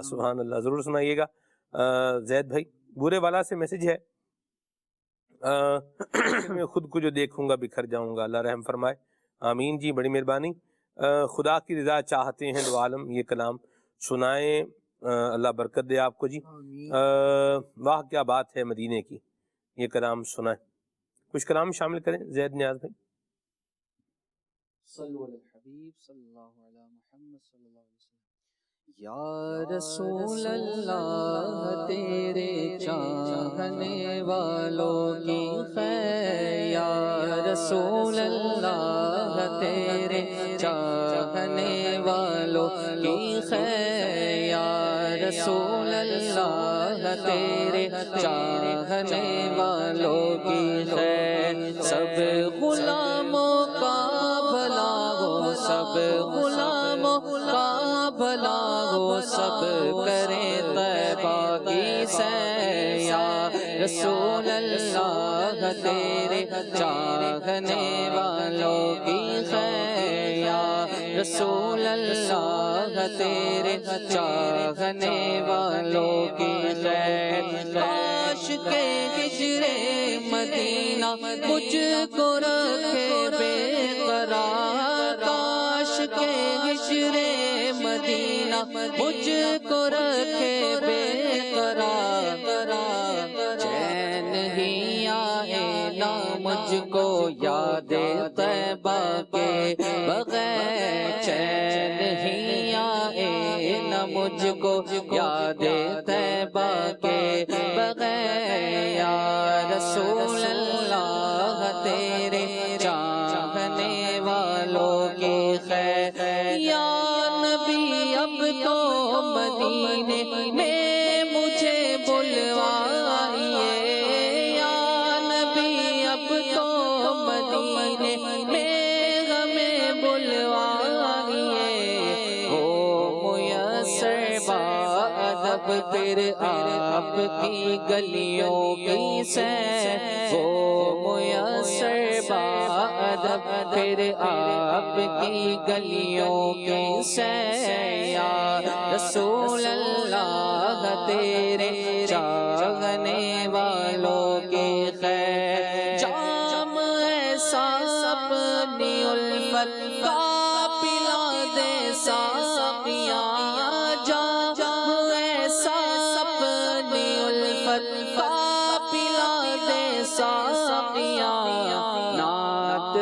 سبحان اللہ. ضرور سنائیے گا. زید بھائی بورے والا سے میسج ہے. میں خود کو جو دیکھوں گا بکھر جاؤں گا، اللہ رحم فرمائے. آمین جی. بڑی مہربانی. خدا کی رضا چاہتے ہیں دو عالم یہ کلام سنائیں. اللہ برکت دے آپ کو جی. واہ کیا بات ہے مدینے کی، یہ کلام سنائیں. کچھ کلام شامل کریں زید نیاز بھائی. صلو علی الحبیب صلی اللہ علی محمد صلی اللہ علیہ وسلم. یا رسول اللہ تیرے چاہنے والوں کی خیر. یا رسول اللہ تیرے چاہنے والوں کی خیر. یا رسول اللہ تیرے چاہنے والوں کی خیر. سب غلاموں کا بھلا ہو، سب غلاموں کا بھلا ہو، سب کریں طیبہ کی سیر. یا رسول اللہ تیرے چاہنے والوں کی خیر. یا رسول اللہ تیرے چاہنے والوں کی خیر. کاش کے ہجر مدینہ مجھ کو رکھے بے قرار. کاش کے ہجر مدینہ مجھ کو رکھے بے قرار. چین ہی آئے نہ مجھ کو یاد طیبہ کے بغیر. چین ہی آئے نہ مجھ کو یاد طیبہ کے بغیر. یا رسول اللہ تیرے چاہنے والوں کی خیر. یا نبی اب تو مدینے میں مجھے بلوائیے. یا نبی اب تو مدینے میں ہمیں بلوائیے. ہو میسر باادب پھر آپ کی گلیوں کی سیر. ہو میسر باادب پھر آپ کی گلیوں کی سیر. یا رسول اللہ تیرے چاہنے والوں کی خیر. جام ایسا اپنی الفت کا پلا دے ساقیاں.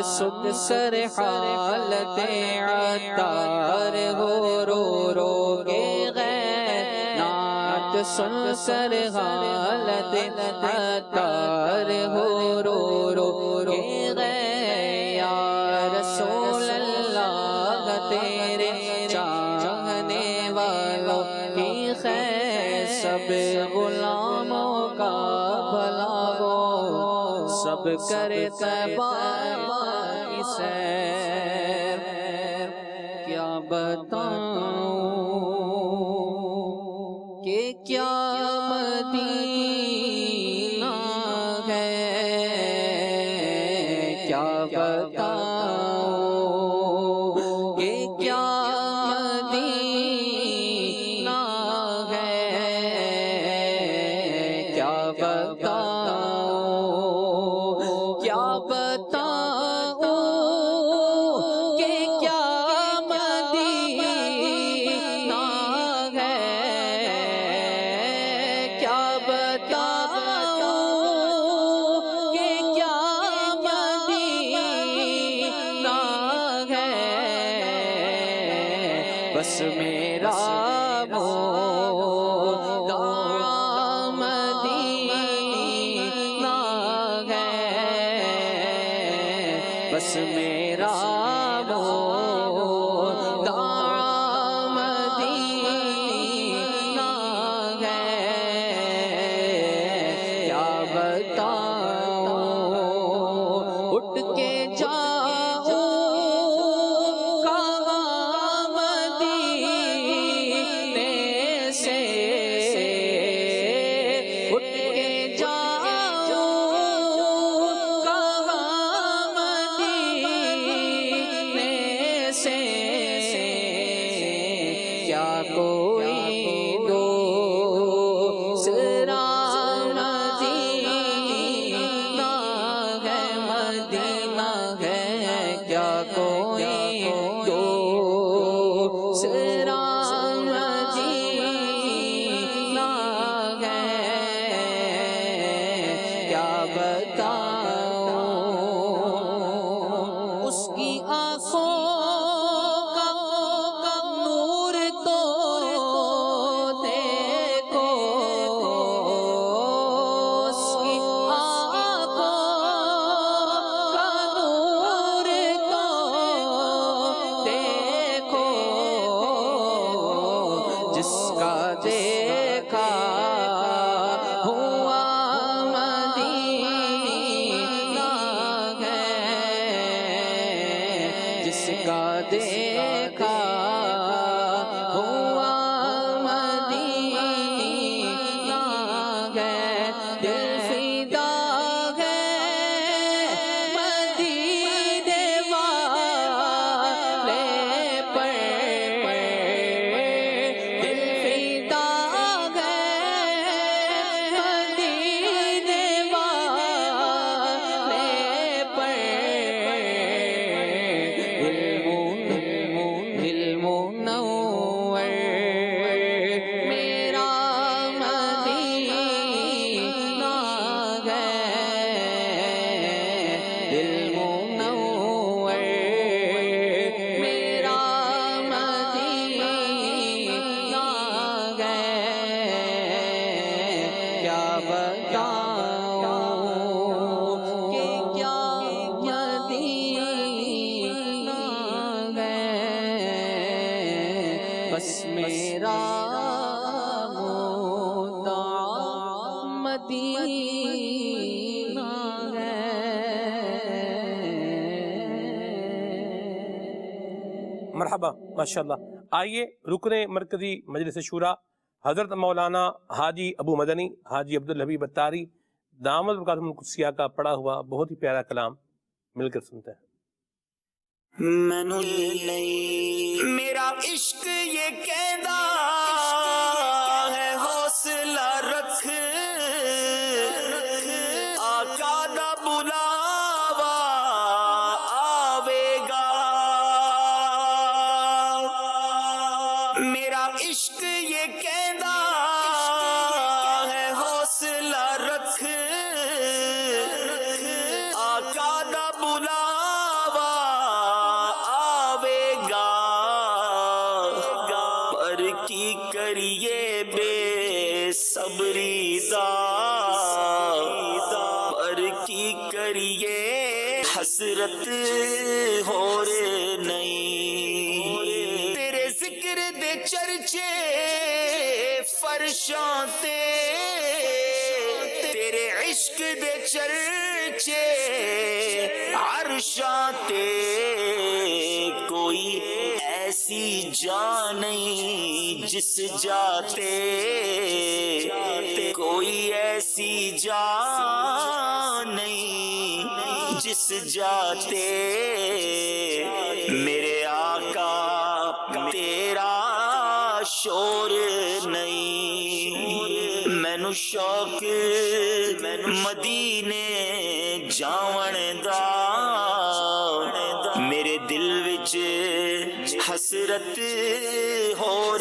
سن کر حالت عطار ہو رو رو کے غیر نعت سن کر حالت عطار ہو رو رو کے غیر یا رسول اللہ تیرے چاہنے والوں کی خیر سب غلاموں کا بھلا ہو سب کرے طیبہ کی سیر کیا بتاؤں کہ کیا مدینہ ہے کیا بتاؤں کہ کیا مدینہ ہے کیا بتاؤں کیا بتاؤں کہ کیا مدینہ ہے کیا بتاؤں کہ کیا مدینہ ہے بس میرا مدینہ ہے بس میرا مدینہ ہے کیا بتاؤں اٹھ کے جاؤ کہاں مدینے سے اٹھ کے جاؤ کہاں مدینے سے کیا کوئی دوسرا مدینہ ہے کیا کوئی دوسرا مدینہ ہے کیا بتاؤں اس کی آنکھوں کا نور تو دیکھو اس کی آنکھوں کا نور تو دیکھو جس کا دیکھا ہوا مدینہ ہے جس کا دیکھا ہوا مدینہ ہے دل فدا ہے مدینے والے پر دل فدا ہے مدینے والے پر دل منور میرا مدینہ ہے دل منور میرا مدینہ ہے کیا بتاؤں کہ کیا مدینہ ہے بس میرا مدعا مدینہ ہے مرحبا ماشاءاللہ. آئیے رکن مرکزی مجلس شورا حضرت مولانا حاجی ابو مدنی حاجی عبدالحبیب اتاری دامت برکاتہم القدسیہ کا پڑھا ہوا بہت ہی پیارا کلام مل کر سنتے ہیں. میرا عشق یہ کہنا ہے حوصلہ رکھ آقا دا بلاوا آوے گا میرا عشق یہ کہنا ہے حوصلہ رکھ آقا دا بلاوا کی کریے بے صبری دا پر کی کریے حسرت ہو رے نہیں تیرے ذکر دے چرچے فرشاں تے تیرے عشق دے چرچے عرشاں تے کوئی ایسی جان نہیں جس جاتے کوئی ایسی جان نہیں جس جاتے میرے آقا تیرا شور نہیں مینو شوق مدینے جاون دا میرے دل وچ حسرت ہور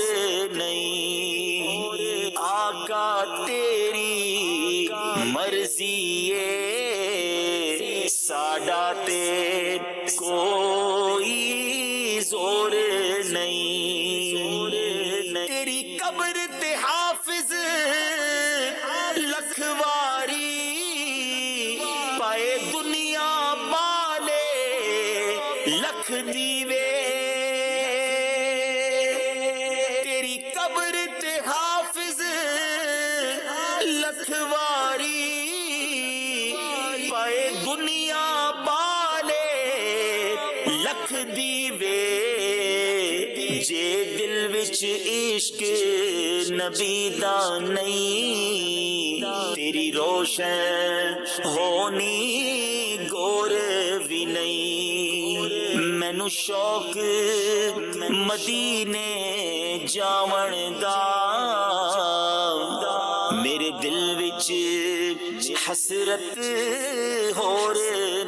نہیں آقا تیری مرضی ہے ساڈا تے کوئی زور نہیں تیری قبر تے حافظ لکھواری پائے دنیا بالے لکھ دیوے تیری قبر تے حافظ لکھواری پائے دنیا بالے لکھ دیوے جے دل وچ عشق نبی دا نہیں تیری روشن ہونی گور بھی نہیں مینو شوق مدینے جاون دا میرے دل وچ حسرت ہور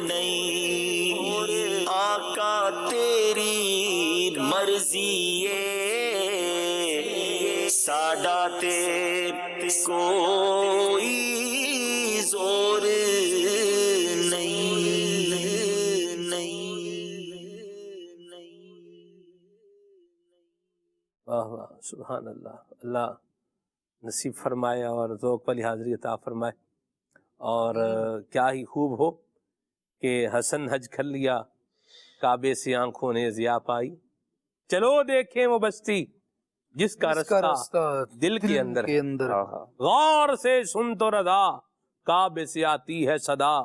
نہیں آقا تیری مرضی ہے ساڈا تے کوئی زور واہ واہ سبحان اللہ، اللہ نصیب فرمائے اور ذوق والی حاضری عطا فرمائے۔ اور کیا ہی خوب ہو کہ حسن حج کر لیا کعبے سے آنکھوں نے ضیا پائی، چلو دیکھیں وہ بستی جس کا رستہ دل کے اندر ہے، غور سے سن تو رضا کعبے سے آتی ہے صدا،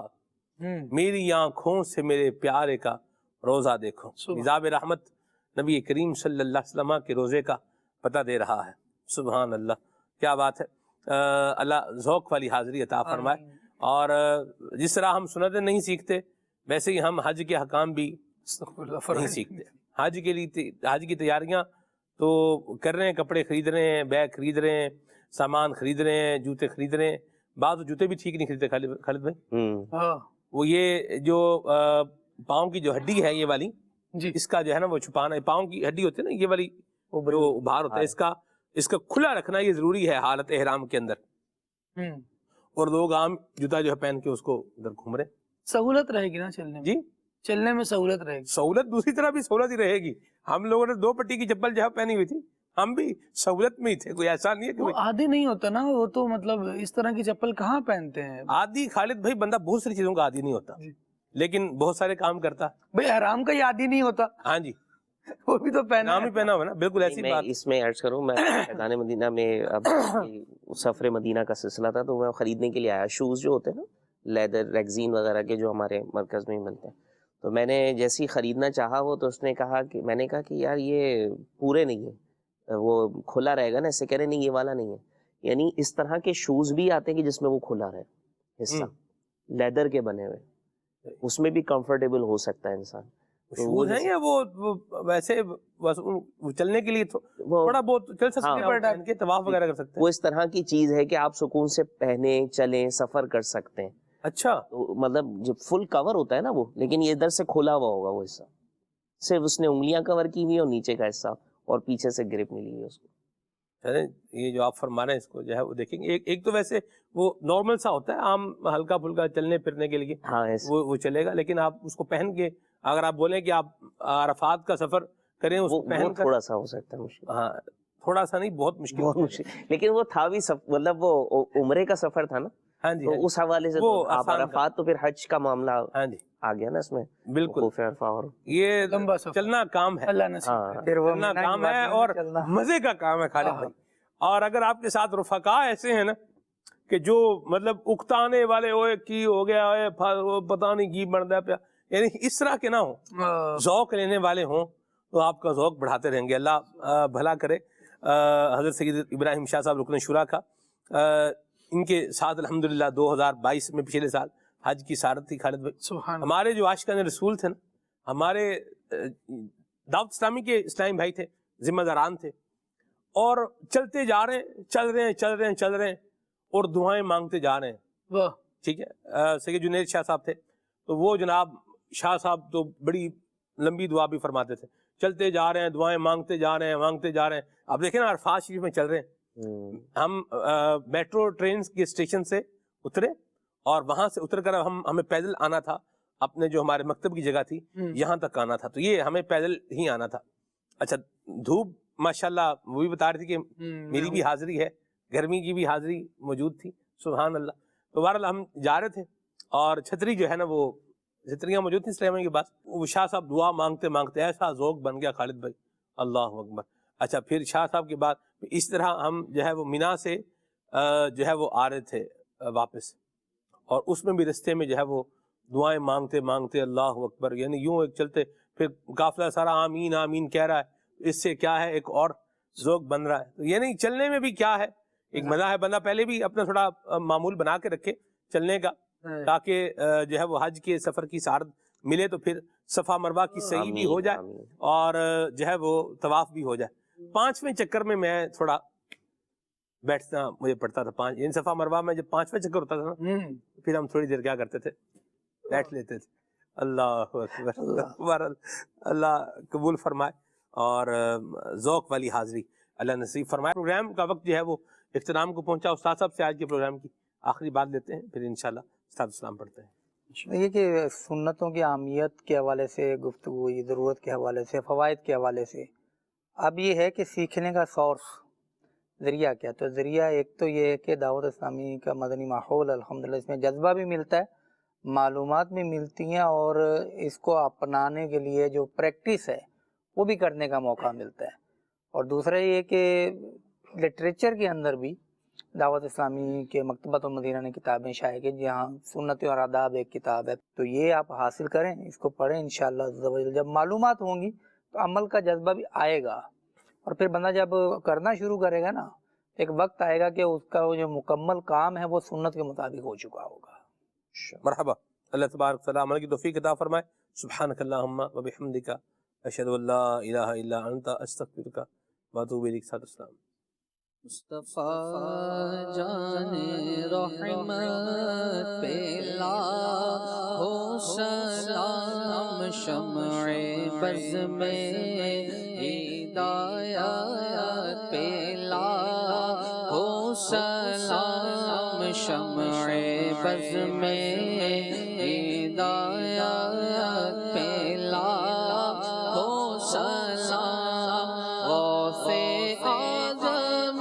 میری آنکھوں سے میرے پیارے کا روزہ دیکھو۔ نظام رحمت نبی کریم صلی اللہ علیہ وسلم کے روزے کا پتہ دے رہا ہے۔ سبحان اللہ، کیا بات ہے، اللہ ذوق والی حاضری عطا فرمائے۔ اور جس طرح ہم سنتیں نہیں سیکھتے ویسے ہی ہم حج کے حکام بھی نہیں سیکھتے۔ حج کے لیے حج کی تیاریاں تو کر رہے ہیں، کپڑے خرید رہے ہیں، بیگ خرید رہے ہیں، سامان خرید رہے ہیں، جوتے خرید رہے ہیں، بعض جوتے بھی ٹھیک نہیں خریدتے خالد بھائی۔ وہ یہ جو پاؤں کی جو ہڈی ہے یہ والی، اس کا جو ہے نا وہ چھپانا ہے، پاؤں کی ہڈی ہوتی ہے نا یہ والی جو باہر ہوتا ہے، اس کا کھلا رکھنا یہ ضروری ہے حالت احرام کے اندر۔ اور لوگ عام جوتا جو ہے پہن کے اس کو ادھر گھوم رہے، سہولت رہے گی نا چلنے میں، جی چلنے میں سہولت رہے گی، سہولت دوسری طرح بھی سہولت ہی رہے گی۔ ہم لوگوں نے 2 پٹی کی چپل جہاں پہنی ہوئی تھی ہم بھی سہولت میں ہی تھے، کوئی ایسا نہیں ہے کہ عادی نہیں ہوتا نا، وہ تو مطلب اس طرح کی چپل کہاں پہنتے ہیں عادی۔ خالد بھائی بندہ بہت ساری چیزوں کا عادی نہیں ہوتا لیکن بہت سارے کام کرتا۔ بھائی احرام کا یہ عادی نہیں ہوتا، ہاں جی وہ بھی تو پہنا نام ہی پہنا ہوا نا، بالکل ایسی بات۔ اس میں عرض کروں، میں میدان مدینہ میں اب سفر مدینہ کا سلسلہ تھا تو میں خریدنے کے لیے آیا، شوز جو ہوتے ہیں نا لیدر ریگزین وغیرہ کے جو ہمارے مرکز میں ہی ملتے ہیں، تو میں نے جیسے ہی خریدنا چاہا وہ تو اس نے کہا کہ میں نے کہا کہ یار یہ پورے نہیں ہے، وہ کھلا رہے گا نا، اسے کہہ رہے نہیں یہ والا نہیں ہے، یعنی اس طرح کے شوز بھی آتے ہیں کہ جس میں وہ کھلا رہے حصہ، لیدر کے بنے ہوئے، اس میں بھی کمفرٹیبل ہو سکتا ہے انسان۔ شوز ہیں یا وہ ویسے بس وہ چلنے کے لیے تھوڑا بہت چل سکتے ہیں، پہن کے طواف وغیرہ کر سکتے ہیں، وہ اس طرح کی چیز ہے کہ آپ سکون سے پہنے چلیں سفر کر سکتے ہیں۔ اچھا مطلب جو فل کور ہوتا ہے نا وہ، لیکن یہ ادھر سے کھلا ہوا ہوگا وہ حصہ، صرف اس نے انگلیاں کور کی ہوئی اور نیچے کا حصہ اور پیچھے سے گرپ ملی ہوئی ہے اس کو۔ چلیں یہ جو آپ فرما رہے ہیں اس کو جو ہے وہ دیکھیں گے، ایک تو ویسے وہ نارمل سا ہوتا ہے عام ہلکا پھلکا چلنے پھرنے کے لیے وہ چلے گا، لیکن آپ اس کو پہن کے اگر آپ بولیں کہ آپ عرفات کا سفر کریں اس کو پہن کر، تھوڑا سا ہو سکتا ہے مشکل۔ ہاں تھوڑا سا نہیں, بہت مشکل. بہت مشکل, لیکن وہ تھا بھی مطلب وہ عمرے کا سفر تھا نا, ہاں جی, تو اس حوالے سے آپ عرفات تو پھر حج کا معاملہ ہاں جی آ گیا نا اس میں. بالکل, عرفہ اور یہ لمبا سفر چلنا کام ہے, اللہ نصیب چلنا کام ہے اور مزے کا کام ہے خالد بھائی. اور اگر آپ کے ساتھ رفقا ایسے ہیں نا کہ جو مطلب اکتانے والے ہوئے کی ہو گیا ہے پتہ نہیں کی بنتا پیا, یعنی اس طرح کے نہ ہوں, ذوق لینے والے ہوں تو آپ کا ذوق بڑھاتے رہیں گے. اللہ بھلا کرے. حضرت سید ابراہیم شاہ صاحب رکن شورا کا, ان کے ساتھ الحمدللہ 2022 میں پچھلے سال حج کی سعادت تھی خالد بھائی. ہمارے جو عاشقان رسول تھے نا, ہمارے دعوت اسلامی کے اسلامی بھائی تھے, ذمہ داران تھے, اور چلتے جا رہے ہیں, چل رہے ہیں اور دعائیں مانگتے جا رہے ہیں. ٹھیک ہے, سید جنید شاہ صاحب تھے, تو وہ جناب شاہ صاحب تو بڑی لمبی دعا بھی فرماتے تھے. چلتے جا رہے ہیں, دعائیں مانگتے جا رہے ہیں. اب دیکھیں نا, عرفات شریف میں چل رہے ہیں, ہم میٹرو ٹرین کے اسٹیشن سے اترے اور وہاں سے اتر کر ہمیں پیدل آنا تھا, اپنے جو ہمارے مکتب کی جگہ تھی یہاں تک آنا تھا, تو یہ ہمیں پیدل ہی آنا تھا. اچھا, دھوپ ماشاءاللہ وہ بھی بتا رہی تھی کہ میری بھی حاضری ہے, گرمی کی بھی حاضری موجود تھی, سبحان اللہ. تو بہرحال ہم جا رہے تھے اور چھتری جو ہے نا, وہ چھتریاں موجود تھیں اسلام کے پاس. وہ شاہ صاحب دعا مانگتے مانگتے ایسا ذوق بن گیا خالد بھائی, اللہ اکبر. اچھا, پھر شاہ صاحب کے بعد اس طرح ہم جو ہے وہ مینا سے جو ہے وہ آ رہے تھے واپس, اور اس میں بھی رستے میں جو ہے وہ دعائیں مانگتے مانگتے اللہ اکبر, یعنی یوں ایک چلتے, پھر قافلہ سارا آمین آمین کہہ رہا ہے, اس سے کیا ہے ایک اور ذوق بن رہا ہے. یعنی چلنے میں بھی کیا ہے ایک مزہ ہے. بندہ پہلے بھی اپنا تھوڑا معمول بنا کے رکھے چلنے کا, تاکہ جو ہے وہ حج کے سفر کی سعادت ملے, تو پھر صفا مروہ کی صحیح بھی ہو جائے اور جو ہے وہ طواف بھی ہو جائے. 5ویں چکر میں میں تھوڑا بیٹھنا مجھے پڑتا تھا. یعنی صفا مروہ میں جب 5ویں چکر ہوتا تھا نا, پھر ہم تھوڑی دیر کیا کرتے تھے, بیٹھ لیتے تھے. اللہ اکبر, اللہ قبول فرمائے اور ذوق والی حاضری اللہ نصیب فرمائے. پروگرام کا وقت جو ہے وہ اختتام کو پہنچا. استاد صاحب سے آج کے پروگرام کی آخری بات لیتے ہیں, پھر انشاءاللہ استاد اسلام پڑھتے ہیں. یہ کہ سنتوں کی اہمیت کے حوالے سے گفتگو, ضرورت کے حوالے سے, فوائد کے حوالے سے. اب یہ ہے کہ سیکھنے کا سورس ذریعہ کیا, تو ذریعہ ایک تو یہ ہے کہ دعوت اسلامی کا مدنی ماحول الحمدللہ, اس میں جذبہ بھی ملتا ہے, معلومات بھی ملتی ہیں, اور اس کو اپنانے کے لیے جو پریکٹس ہے وہ بھی کرنے کا موقع ملتا ہے. اور دوسرا یہ کہ لٹریچر کے اندر بھی دعوت اسلامی کے مکتبۃ المدینہ نے کتابیں شائع کی, جہاں سنت اور آداب ایک کتاب ہے, تو یہ آپ حاصل کریں, اس کو پڑھیں انشاءاللہ. جب معلومات ہوں گی تو عمل کا جذبہ بھی آئے گا, اور پھر بندہ جب کرنا شروع کرے گا نا, ایک وقت آئے گا کہ اس کا جو مکمل کام ہے وہ سنت کے مطابق ہو چکا ہوگا. مرحبا. اللہ تبارک تعالی عمل کی توفیق عطا فرمائے. سبحانک اللہم و بحمدک, اشہد ان لا الہ الا انت, استغفرک و اتوب الیک. صلی اللہ علیہ وسلم. مصطفیٰ جان رحمت پہ لاکھوں سلام, شمع بز میں ہدایت پہ لاکھوں سلام, شمع بز میں ہدایت پہ لاکھوں سلام, غوث اعظم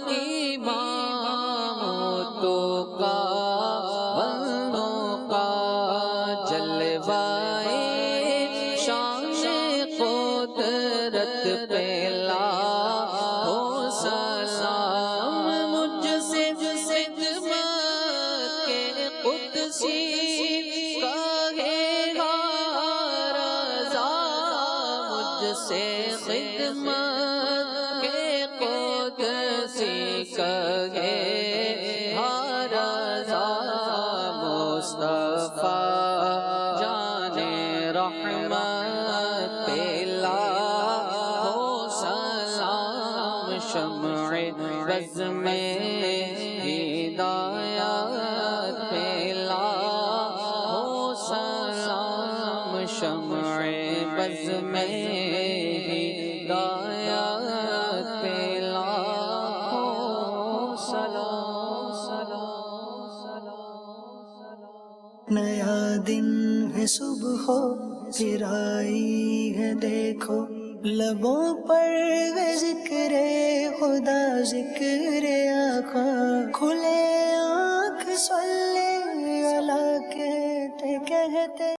امام تو کا بندوں کا جلوائے شان قدرت پہ لاکھوں سلام, مجھ سے خدمت کے قدسی کا ہے رضا, مجھ سے خدمت کے قدسی کا ہے رضا. مصطفیٰ جان رحمت پہ لاکھوں سلام, شمع بز میں ہدایت پہ لاکھوں سلام, شمع بز میں ہدایت پہ لاکھوں سلام. نیا دن ہے صبح ہو پھر آئی ہے دیکھو, لبوں پر ذکر خدا ذکر آقا کھلے آنکھ صلی اللہ کہتے کہتے